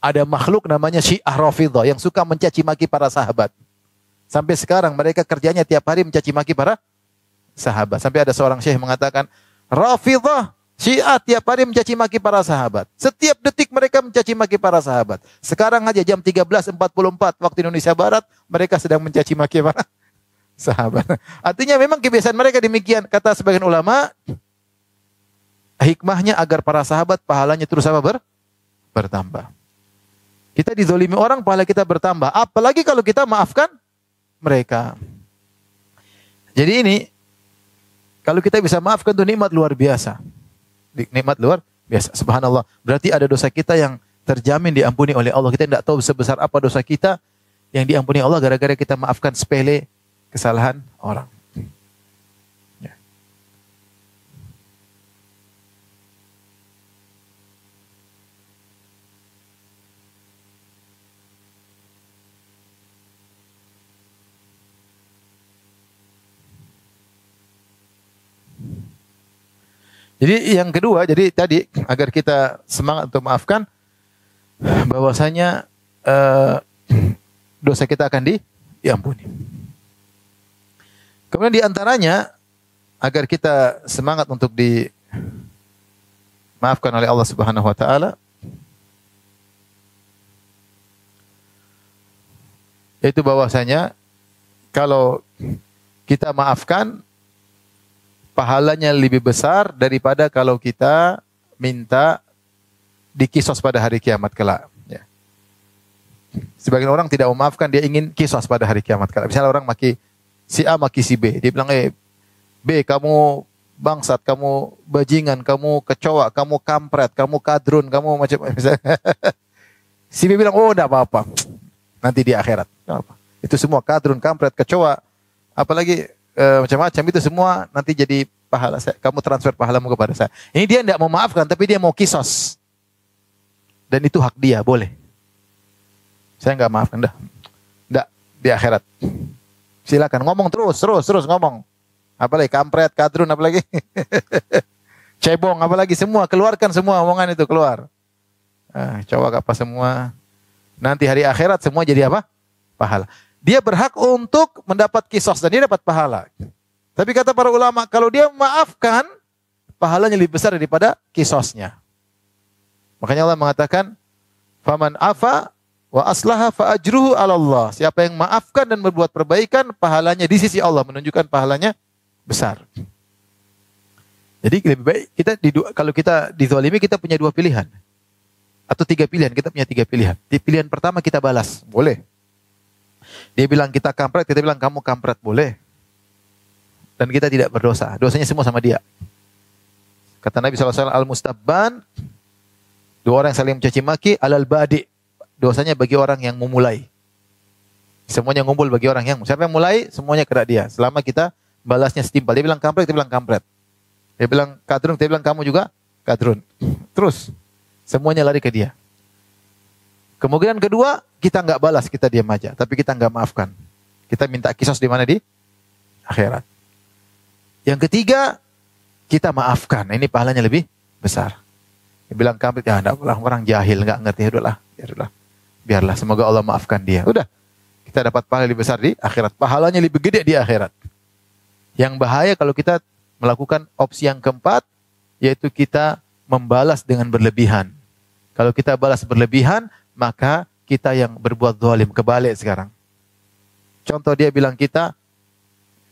ada makhluk namanya Syiah Rafidhah yang suka mencaci maki para sahabat. Sampai sekarang mereka kerjanya tiap hari mencaci maki para sahabat. Sampai ada seorang syekh mengatakan, Rafidhah, Syiah tiap hari mencaci maki para sahabat. Setiap detik mereka mencaci maki para sahabat. Sekarang aja jam 13.44 waktu Indonesia Barat, mereka sedang mencaci maki para sahabat. Artinya memang kebiasaan mereka demikian. Kata sebagian ulama, hikmahnya agar para sahabat pahalanya terus apa? Bertambah. Kita dizolimi orang, pahala kita bertambah. Apalagi kalau kita maafkan mereka. Jadi ini, kalau kita bisa maafkan itu nikmat luar biasa. Nikmat luar biasa. Subhanallah. Berarti ada dosa kita yang terjamin diampuni oleh Allah. Kita tidak tahu sebesar apa dosa kita yang diampuni Allah gara-gara kita maafkan sepele kesalahan orang. Ya. Jadi yang kedua, jadi tadi agar kita semangat untuk maafkan, bahwasanya dosa kita akan diampuni. Kemudian di antaranya agar kita semangat untuk dimaafkan oleh Allah Subhanahu wa taala, yaitu bahwasanya kalau kita maafkan, pahalanya lebih besar daripada kalau kita minta dikisos pada hari kiamat kelak. Ya. Sebagian orang tidak memaafkan, dia ingin kisos pada hari kiamat kelak. Misalnya orang si A maki si B, dia bilang, B, kamu bangsat, kamu bajingan, kamu kecoa, kamu kampret, kamu kadrun, kamu macam misalnya. Si B bilang, oh enggak apa-apa, nanti di akhirat. Apa? Itu semua kadrun, kampret, kecoa, apalagi macam-macam itu semua nanti jadi pahala saya. Kamu transfer pahalamu kepada saya. Ini dia tidak mau maafkan, tapi dia mau kisos. Dan itu hak dia, boleh. Saya nggak maafkan, dah. Enggak, di akhirat. Silakan ngomong terus ngomong. Apalagi kampret, kadrun, apalagi cebong, apalagi semua, keluarkan semua omongan itu keluar. Coba apa semua. Nanti hari akhirat semua jadi apa? Pahala. Dia berhak untuk mendapat kisos dan dia dapat pahala. Tapi kata para ulama, kalau dia memaafkan, pahalanya lebih besar daripada kisosnya. Makanya Allah mengatakan, "Faman afa wa aslaha fa ajruhu 'ala Allah." Siapa yang maafkan dan berbuat perbaikan, pahalanya di sisi Allah, menunjukkan pahalanya besar. Jadi lebih baik kalau kita dizalimi, kita punya 2 pilihan. Atau 3 pilihan, kita punya 3 pilihan. Di pilihan pertama kita balas, boleh. Dia bilang kita kampret, kita bilang kamu kampret, boleh. Dan kita tidak berdosa, dosanya semua sama dia. Kata Nabi SAW, al-mustabban, 2 orang yang saling mencaci maki, alal badi, dosanya bagi orang yang memulai. Semuanya ngumpul bagi orang yang, siapa yang mulai, semuanya kena dia. Selama kita balasnya setimpal. Dia bilang kampret, kita bilang kampret. Dia bilang kadrun, kita bilang kamu juga kadrun. Terus, semuanya lari ke dia. Kemungkinan kedua, kita nggak balas, kita diam aja. Tapi kita nggak maafkan. Kita minta kisos di mana? Di akhirat. Yang ketiga, kita maafkan. Ini pahalanya lebih besar. Dia bilang kampret, ya enggak, orang jahil, nggak ngerti. Biarlah. Semoga Allah maafkan dia. Udah, kita dapat pahala lebih besar di akhirat. Pahalanya lebih gede di akhirat. Yang bahaya kalau kita melakukan opsi yang keempat, yaitu kita membalas dengan berlebihan. Kalau kita balas berlebihan, maka kita yang berbuat zalim, kebalik sekarang. Contoh, dia bilang kita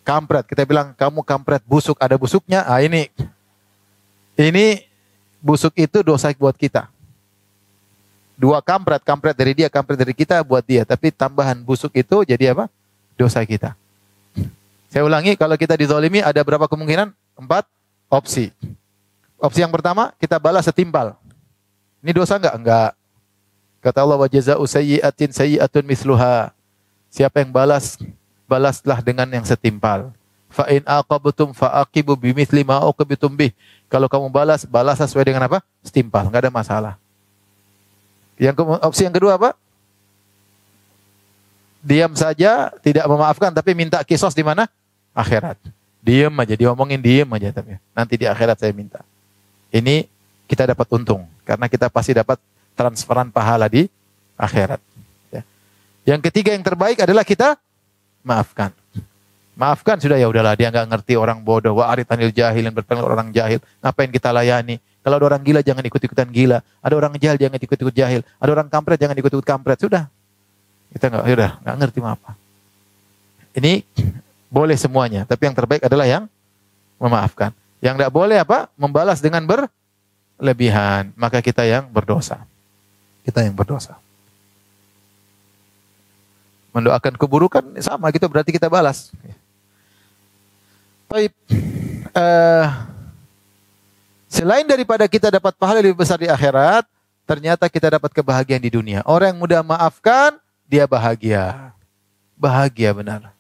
kampret, kita bilang kamu kampret, busuk, ada busuknya. Ini busuk itu dosa buat kita. 2 kampret dari dia, kampret dari kita buat dia. Tapi tambahan busuk itu jadi apa? Dosa kita. Saya ulangi, kalau kita dizalimi ada berapa kemungkinan? 4 opsi. Opsi yang pertama, kita balas setimpal. Ini dosa enggak? Enggak. Kata Allah, wa jazaa'u sayyi'atin sayyi'atun misluha. Siapa yang balas, balaslah dengan yang setimpal. Fa in aqabtum fa aqibu bimithli ma uqibtum bih. Kalau kamu balas sesuai dengan apa? Setimpal, enggak ada masalah. Opsi yang kedua apa? Diam saja, tidak memaafkan, tapi minta kisos di mana? Akhirat. Diam aja, diomongin diam aja, tapi nanti di akhirat saya minta. Ini kita dapat untung, karena kita pasti dapat transferan pahala di akhirat. Ya. Yang ketiga yang terbaik adalah kita maafkan. Maafkan sudah, ya udahlah, dia nggak ngerti, orang bodoh. Wa aritanil jahil, yang berpengaruh orang jahil. Ngapain kita layani? Kalau ada orang gila jangan ikut-ikutan gila. Ada orang jahil jangan ikut-ikut jahil. Ada orang kampret jangan ikut-ikut kampret. Sudah. Kita nggak ngerti apa. Ini boleh semuanya, tapi yang terbaik adalah yang memaafkan. Yang nggak boleh apa? Membalas dengan berlebihan. Maka kita yang berdosa. Kita yang berdosa. Mendoakan keburukan sama gitu, berarti kita balas. Baik. Selain daripada kita dapat pahala lebih besar di akhirat, ternyata kita dapat kebahagiaan di dunia. Orang yang mudah maafkan, dia bahagia. Bahagia benar.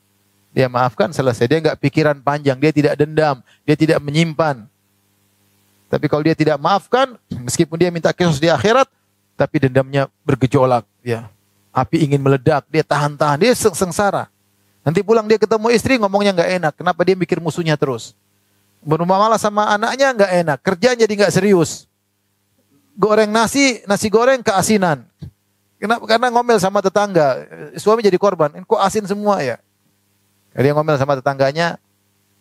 Dia maafkan, selesai. Dia enggak pikiran panjang, dia tidak dendam, dia tidak menyimpan. Tapi kalau dia tidak maafkan, meskipun dia minta kisos di akhirat, tapi dendamnya bergejolak, ya. Api ingin meledak, dia tahan-tahan, dia sengsara. Nanti pulang dia ketemu istri, ngomongnya enggak enak. Kenapa? Dia mikir musuhnya terus. Bermuamalah sama anaknya enggak enak, kerjaan jadi enggak serius. goreng nasi goreng keasinan. Kenapa? Karena ngomel sama tetangga. Suami jadi korban. Kok asin semua ya? Dia ngomel sama tetangganya,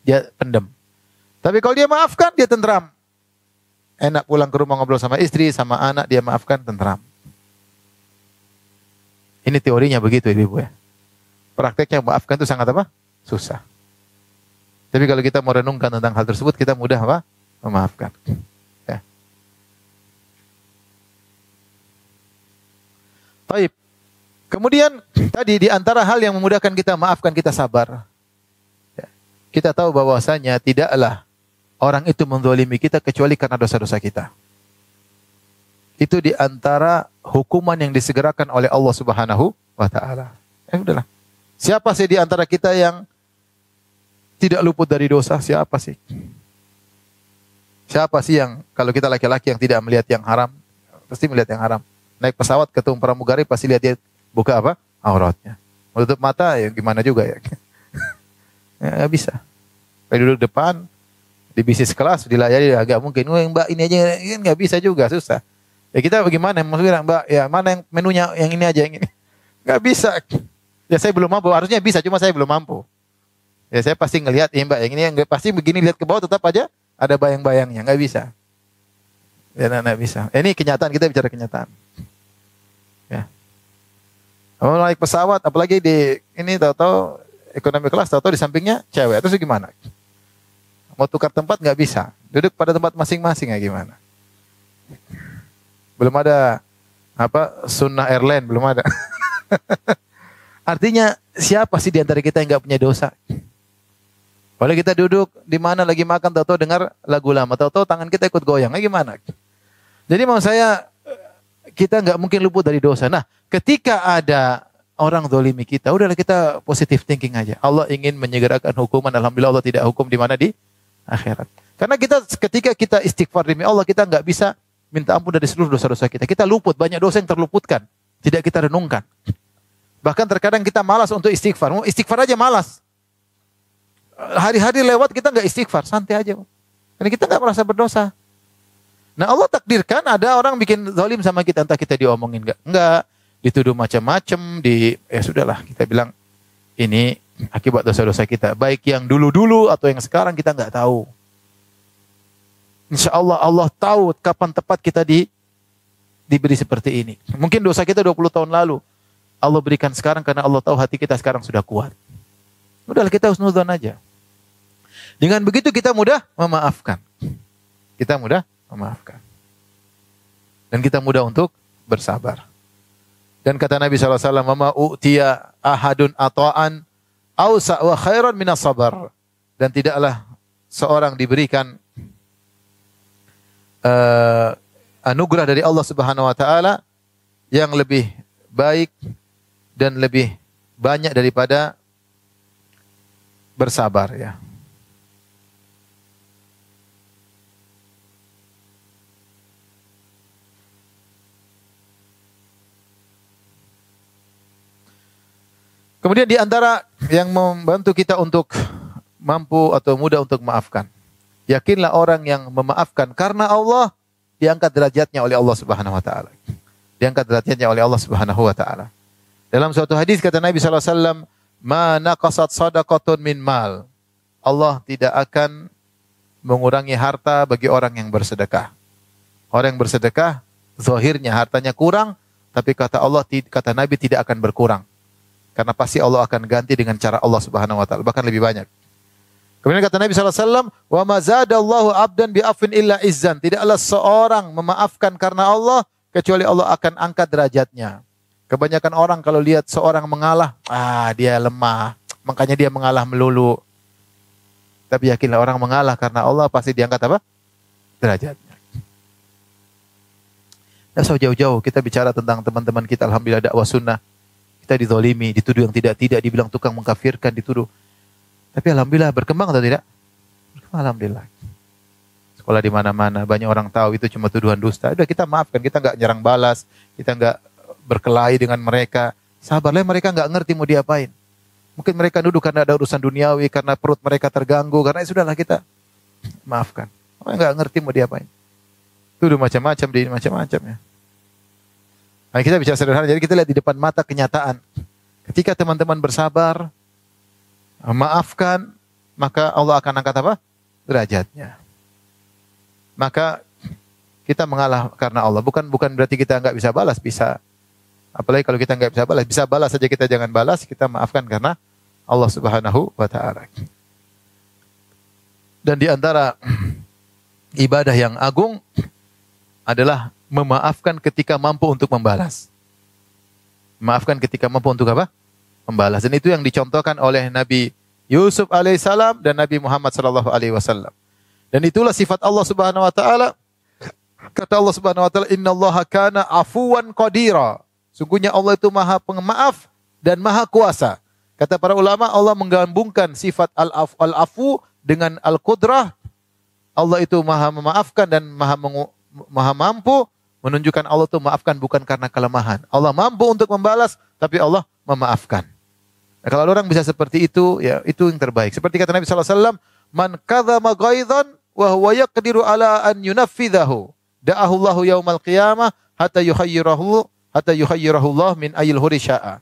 dia pendem. Tapi kalau dia maafkan, dia tentram. Enak pulang ke rumah ngobrol sama istri, sama anak, dia maafkan, tentram. Ini teorinya begitu, Ibu ya. Prakteknya maafkan itu sangat apa? Susah. Tapi kalau kita mau renungkan tentang hal tersebut, kita mudah apa? Memaafkan. Ya. Baik. Kemudian tadi di antara hal yang memudahkan kita maafkan, kita sabar. Ya. Kita tahu bahwasanya tidaklah orang itu menzalimi kita kecuali karena dosa-dosa kita. Itu di antara hukuman yang disegerakan oleh Allah Subhanahu wa taala. Udahlah. Siapa sih di antara kita yang tidak luput dari dosa? Siapa sih? Siapa sih yang kalau kita laki-laki yang tidak melihat yang haram, pasti melihat yang haram. Naik pesawat ketemu pramugari pasti lihat dia buka apa? Auratnya. Menutup mata ya gimana juga ya. Ya nggak bisa. Kayak duduk depan di bisnis kelas dilayani agak mungkin. Mbak ini aja kan nggak bisa juga, susah. Ya kita bagaimana? Maksudnya Mbak ya mana yang menunya yang ini aja yang ini. Nggak bisa. Ya saya belum mampu. Harusnya bisa cuma saya belum mampu. Ya saya pasti ngelihat ya Mbak yang ini yang pasti begini lihat ke bawah tetap aja ada bayang-bayangnya. Nggak bisa. Ya nggak bisa. Ini kenyataan, kita bicara kenyataan. Ya. Kalau naik pesawat, apalagi di ini tahu-tahu ekonomi kelas, tahu-tahu di sampingnya cewek, terus gimana? Mau tukar tempat nggak bisa, duduk pada tempat masing-masing ya gimana? Belum ada apa sunnah airline, belum ada. Artinya siapa sih di antara kita yang nggak punya dosa? Kalau kita duduk di mana lagi makan, tahu-tahu dengar lagu lama, tahu-tahu tangan kita ikut goyang, gimana? Jadi mau saya kita nggak mungkin luput dari dosa. Nah, ketika ada orang zalimi kita, udahlah kita positive thinking aja. Allah ingin menyegerakan hukuman. Alhamdulillah Allah tidak hukum di mana? Di akhirat. Karena kita ketika kita istighfar demi Allah, kita nggak bisa minta ampun dari seluruh dosa-dosa kita. Kita luput, banyak dosa yang terluputkan. Tidak kita renungkan. Bahkan terkadang kita malas untuk istighfar. Mau istighfar aja malas. Hari-hari lewat kita nggak istighfar, santai aja. Karena kita nggak merasa berdosa. Nah Allah takdirkan ada orang bikin zalim sama kita, entah kita diomongin enggak, dituduh macam-macam, ya sudahlah kita bilang ini akibat dosa-dosa kita, baik yang dulu-dulu atau yang sekarang kita nggak tahu. Insya Allah Allah tahu kapan tepat kita diberi seperti ini. Mungkin dosa kita 20 tahun lalu, Allah berikan sekarang karena Allah tahu hati kita sekarang sudah kuat. Udahlah kita husnudzon aja. Dengan begitu kita mudah memaafkan. Kita mudah memaafkan. Dan kita mudah untuk bersabar. Dan kata Nabi SAW, "Mama u'tiya ahadun ata'an awsa' wa khairan minas sabar." Dan tidaklah seorang diberikan anugerah dari Allah Subhanahu wa taala yang lebih baik dan lebih banyak daripada bersabar ya. Kemudian di antara yang membantu kita untuk mampu atau mudah untuk memaafkan. Yakinlah orang yang memaafkan karena Allah diangkat derajatnya oleh Allah Subhanahu wa taala. Diangkat derajatnya oleh Allah Subhanahu wa taala. Dalam suatu hadis kata Nabi sallallahu alaihi wasallam, "Ma naqasat shadaqatun min mal." Allah tidak akan mengurangi harta bagi orang yang bersedekah. Orang yang bersedekah zahirnya hartanya kurang, tapi kata Allah, kata Nabi tidak akan berkurang. Karena pasti Allah akan ganti dengan cara Allah Subhanahu wa taala, bahkan lebih banyak. Kemudian kata Nabi sallallahu alaihi wasallam, "Wa ma zadallahu 'abdan bi afwin illa izzan." Tidaklah seorang memaafkan karena Allah kecuali Allah akan angkat derajatnya. Kebanyakan orang kalau lihat seorang mengalah, dia lemah, makanya dia mengalah melulu. Tapi yakinlah orang mengalah karena Allah pasti diangkat apa? Derajatnya. Nah, jauh-jauh kita bicara tentang teman-teman kita, alhamdulillah dakwah sunnah. Kita dizalimi, dituduh yang tidak-tidak, dibilang tukang mengkafirkan, dituduh. Tapi alhamdulillah berkembang atau tidak? Berkembang, alhamdulillah. Sekolah di mana-mana, banyak orang tahu itu cuma tuduhan dusta. Udah kita maafkan, kita nggak nyerang balas, kita nggak berkelahi dengan mereka. Sabarlah, mereka nggak ngerti mau diapain. Mungkin mereka duduk karena ada urusan duniawi, karena perut mereka terganggu, karena sudahlah kita maafkan. Mereka nggak ngerti mau diapain. Tuduh macam-macam di macam-macam ya. Nah, kita bicara sederhana, jadi kita lihat di depan mata kenyataan. Ketika teman-teman bersabar, maafkan, maka Allah akan angkat apa? Derajatnya. Maka kita mengalah karena Allah. Bukan berarti kita nggak bisa balas, bisa. Apalagi kalau kita nggak bisa balas saja kita jangan balas, kita maafkan karena Allah Subhanahu wa Ta'ala. Dan di antara ibadah yang agung adalah memaafkan ketika mampu untuk membalas. Maafkan ketika mampu untuk apa? Membalas. Dan itu yang dicontohkan oleh Nabi Yusuf alaihissalam dan Nabi Muhammad sallallahu alaihi wasallam. Dan itulah sifat Allah Subhanahu wa Ta'ala. Kata Allah Subhanahu wa Ta'ala, "Innallaha kana afuwan qadira." Sungguhnya Allah itu Maha Pemaaf dan Maha Kuasa. Kata para ulama, Allah menggabungkan sifat al-afu dengan al-qudrah. Allah itu Maha memaafkan dan Maha mampu, menunjukkan Allah itu maafkan bukan karena kelemahan. Allah mampu untuk membalas, tapi Allah memaafkan. Nah, kalau orang bisa seperti itu, ya itu yang terbaik. Seperti kata Nabi SAW, "Man kadzama ghaidhan wa huwa yaqdiru ala an yunaffidahu, da'ahu Allahu yaumal qiyamah hatta yuhayyirahu Allah min ayil hurisya'a."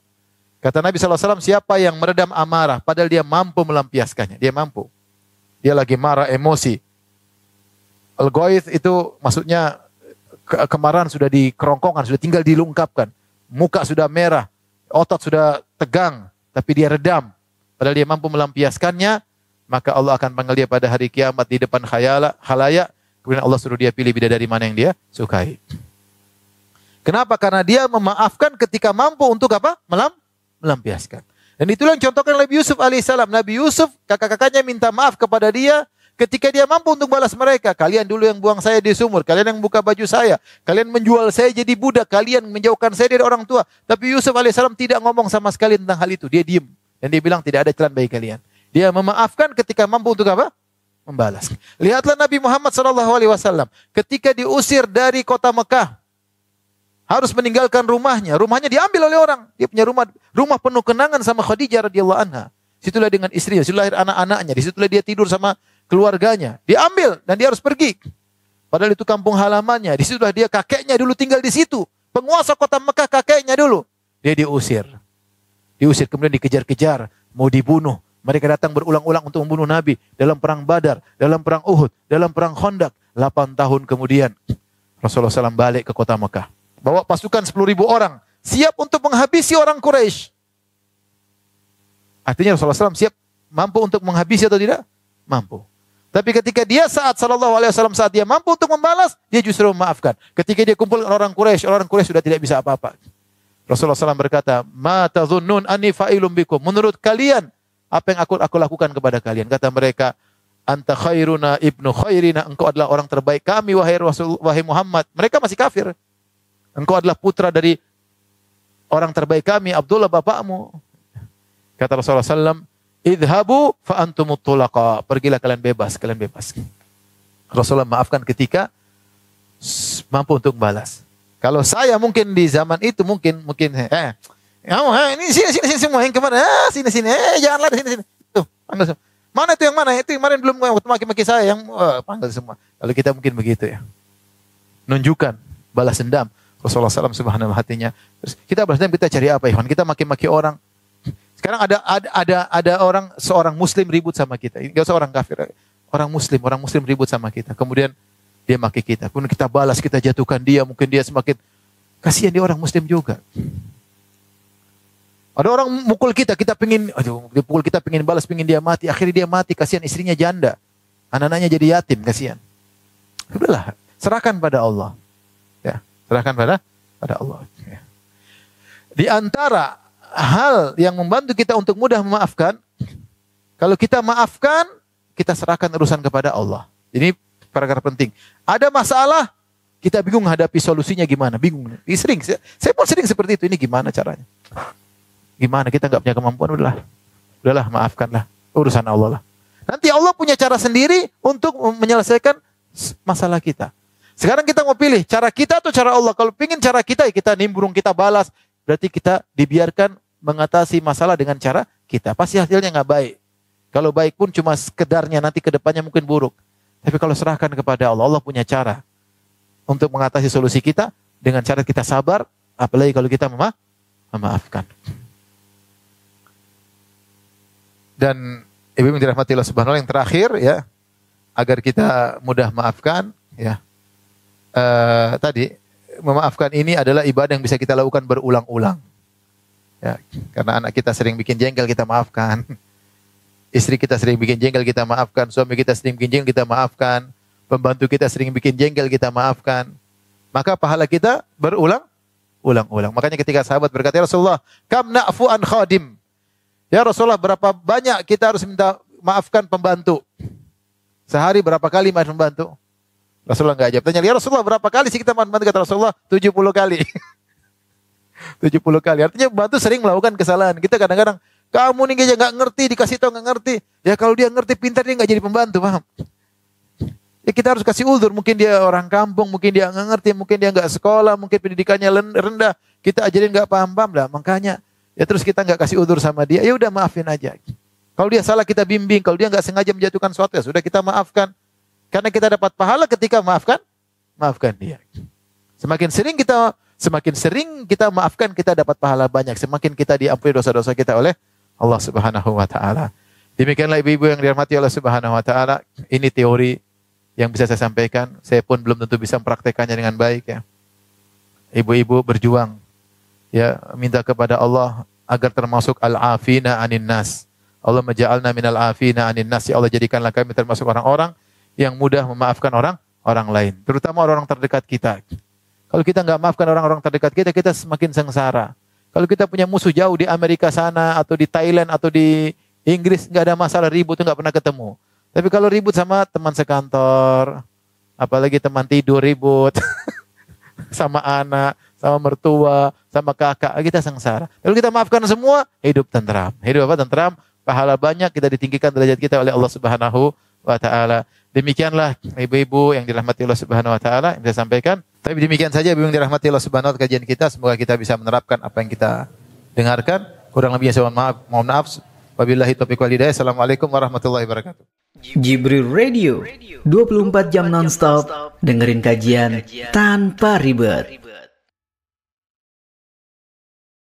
Kata Nabi SAW, siapa yang meredam amarah, padahal dia mampu melampiaskannya. Dia mampu. Dia lagi marah, emosi. Al-ghaidh itu maksudnya kemarahan sudah dikerongkongan, sudah tinggal dilungkapkan. Muka sudah merah, otot sudah tegang, tapi dia redam. Padahal dia mampu melampiaskannya, maka Allah akan panggil dia pada hari kiamat di depan khalayak. Kemudian Allah suruh dia pilih bidadari mana yang dia sukai. Kenapa? Karena dia memaafkan ketika mampu untuk apa? Melampiaskan. Dan itulah yang contohkan Nabi Yusuf alaihissalam. Nabi Yusuf, kakak-kakaknya minta maaf kepada dia ketika dia mampu untuk balas mereka. Kalian dulu yang buang saya di sumur, kalian yang buka baju saya, kalian menjual saya jadi budak, kalian menjauhkan saya dari orang tua. Tapi Yusuf alaihissalam tidak ngomong sama sekali tentang hal itu. Dia diam dan dia bilang tidak ada celah bagi kalian. Dia memaafkan ketika mampu untuk apa? Membalas. Lihatlah Nabi Muhammad SAW ketika diusir dari kota Mekah, harus meninggalkan rumahnya. Rumahnya diambil oleh orang. Dia punya rumah penuh kenangan sama Khadijah radhiyallahu anha. Situlah dengan istrinya, situlah lahir anak-anaknya, disitulah dia tidur sama keluarganya. Diambil dan dia harus pergi. Padahal itu kampung halamannya. Disitulah dia, kakeknya dulu tinggal di situ. Penguasa kota Mekah kakeknya dulu. Dia diusir. Diusir kemudian dikejar-kejar, mau dibunuh. Mereka datang berulang-ulang untuk membunuh Nabi dalam perang Badar, dalam perang Uhud, dalam perang Khandaq. 8 tahun kemudian Rasulullah SAW balik ke kota Mekah. Bawa pasukan 10.000 orang. Siap untuk menghabisi orang Quraisy. Artinya Rasulullah SAW siap, mampu untuk menghabisi atau tidak? Mampu. Tapi ketika dia saat dia mampu untuk membalas, dia justru memaafkan. Ketika dia kumpul dengan orang Quraisy sudah tidak bisa apa-apa. Rasulullah SAW berkata, "Ma tazunnun anni fa'ilun bikum?" Menurut kalian, apa yang aku lakukan kepada kalian? Kata mereka, "Anta khairuna ibnu khairina." Engkau adalah orang terbaik kami, wahai Muhammad. Mereka masih kafir. Engkau adalah putra dari orang terbaik kami, Abdullah bapakmu. Kata Rasulullah SAW, "Idhabu fa antumut tulaqa." Pergilah kalian bebas. Rasulullah maafkan ketika mampu untuk balas. Kalau saya mungkin di zaman itu mungkin ini sini semua yang kemana? Sini janganlah di sini. Tuh, panggil semua. Mana itu yang mana? Itu yang kemarin belum maki-maki saya yang panggil semua. Kalau kita mungkin begitu ya. Nunjukkan balas dendam. Rasulullah SAW subhanahu hatinya. Terus kita balas dendam, kita cari apa Ikhwan? Kita maki-maki orang. Sekarang ada seorang muslim ribut sama kita. Enggak usah orang kafir. Orang muslim ribut sama kita. Kemudian dia maki kita. Kemudian kita balas, kita jatuhkan dia. Mungkin dia semakin kasihan, dia orang muslim juga. Ada orang mukul kita pengin balas, pengin dia mati. Akhirnya dia mati, kasihan istrinya janda. Anak-anaknya jadi yatim, kasihan. Sudahlah, serahkan pada Allah. Ya, serahkan pada Allah. Ya. Di antara hal yang membantu kita untuk mudah memaafkan, kalau kita maafkan, kita serahkan urusan kepada Allah. Ini perkara penting. Ada masalah, kita bingung hadapi solusinya gimana, bingung. Saya pun sering seperti itu. Ini gimana caranya? Gimana, kita nggak punya kemampuan, udahlah maafkanlah, urusan Allah lah. Nanti Allah punya cara sendiri untuk menyelesaikan masalah kita. Sekarang kita mau pilih cara kita atau cara Allah. Kalau pingin cara kita, ya kita nimbrung, kita balas. Berarti kita dibiarkan mengatasi masalah dengan cara kita. Pasti hasilnya nggak baik. Kalau baik pun cuma sekedarnya, nanti ke depannya mungkin buruk. Tapi kalau serahkan kepada Allah, Allah punya cara untuk mengatasi solusi kita dengan cara kita sabar, apalagi kalau kita memaafkan. Dan ibu yang dirahmati Allah Subhanahu wa taala, yang terakhir ya, agar kita mudah maafkan ya. Tadi memaafkan ini adalah ibadah yang bisa kita lakukan berulang-ulang. Ya, karena anak kita sering bikin jengkel, kita maafkan. Istri kita sering bikin jengkel, kita maafkan. Suami kita sering bikin jengkel, kita maafkan. Pembantu kita sering bikin jengkel, kita maafkan. Maka pahala kita berulang-ulang. Makanya ketika sahabat berkata, ya Rasulullah, kam na'fu an khadim. Ya Rasulullah, berapa banyak kita harus minta maafkan pembantu? Sehari berapa kali maafkan pembantu? Rasulullah enggak jawab. Tanya, ya Rasulullah, berapa kali sih kita maafkan pembantu? Kata Rasulullah, 70 kali. 70 kali. Artinya pembantu sering melakukan kesalahan. Kita kadang-kadang, kamu nih aja nggak ngerti, dikasih tahu nggak ngerti. Ya kalau dia ngerti, pintar, dia nggak jadi pembantu, paham? Ya kita harus kasih ulur. Mungkin dia orang kampung, mungkin dia nggak ngerti, mungkin dia nggak sekolah, mungkin pendidikannya rendah. Kita ajarin nggak paham-paham lah. Makanya ya terus kita nggak kasih ulur sama dia. Ya udah maafin aja. Kalau dia salah kita bimbing. Kalau dia nggak sengaja menjatuhkan sesuatu, ya sudah kita maafkan. Karena kita dapat pahala ketika maafkan dia. Semakin sering kita maafkan, kita dapat pahala banyak. Semakin kita diampuni dosa-dosa kita oleh Allah Subhanahu wa taala. Demikianlah ibu-ibu yang dirahmati Allah Subhanahu wa taala. Ini teori yang bisa saya sampaikan. Saya pun belum tentu bisa mempraktekannya dengan baik ya. Ibu-ibu berjuang ya, minta kepada Allah agar termasuk al-afina anin nas. Allah maja'alna minal afina anin nas. Ya Allah, jadikanlah kami termasuk orang-orang yang mudah memaafkan orang lain, terutama orang terdekat kita. Kalau kita nggak maafkan orang-orang terdekat kita, kita semakin sengsara. Kalau kita punya musuh jauh di Amerika sana, atau di Thailand, atau di Inggris, nggak ada masalah, ribut itu nggak pernah ketemu. Tapi kalau ribut sama teman sekantor, apalagi teman tidur ribut, sama anak, sama mertua, sama kakak, kita sengsara. Kalau kita maafkan semua, hidup tentram. Hidup apa? Tentram, pahala banyak, kita ditinggikan derajat kita oleh Allah Subhanahu wa taala. Demikianlah ibu-ibu yang dirahmati Allah Subhanahu wa taala yang saya sampaikan. Tapi demikian saja ibu yang dirahmati Allah Subhanahu wa taala kajian kita. Semoga kita bisa menerapkan apa yang kita dengarkan. Kurang lebihnya saya mohon maaf. Wabillahi taufiq wal hidayah. Assalamualaikum warahmatullahi wabarakatuh. Jibril Radio 24 jam nonstop dengerin kajian tanpa ribet.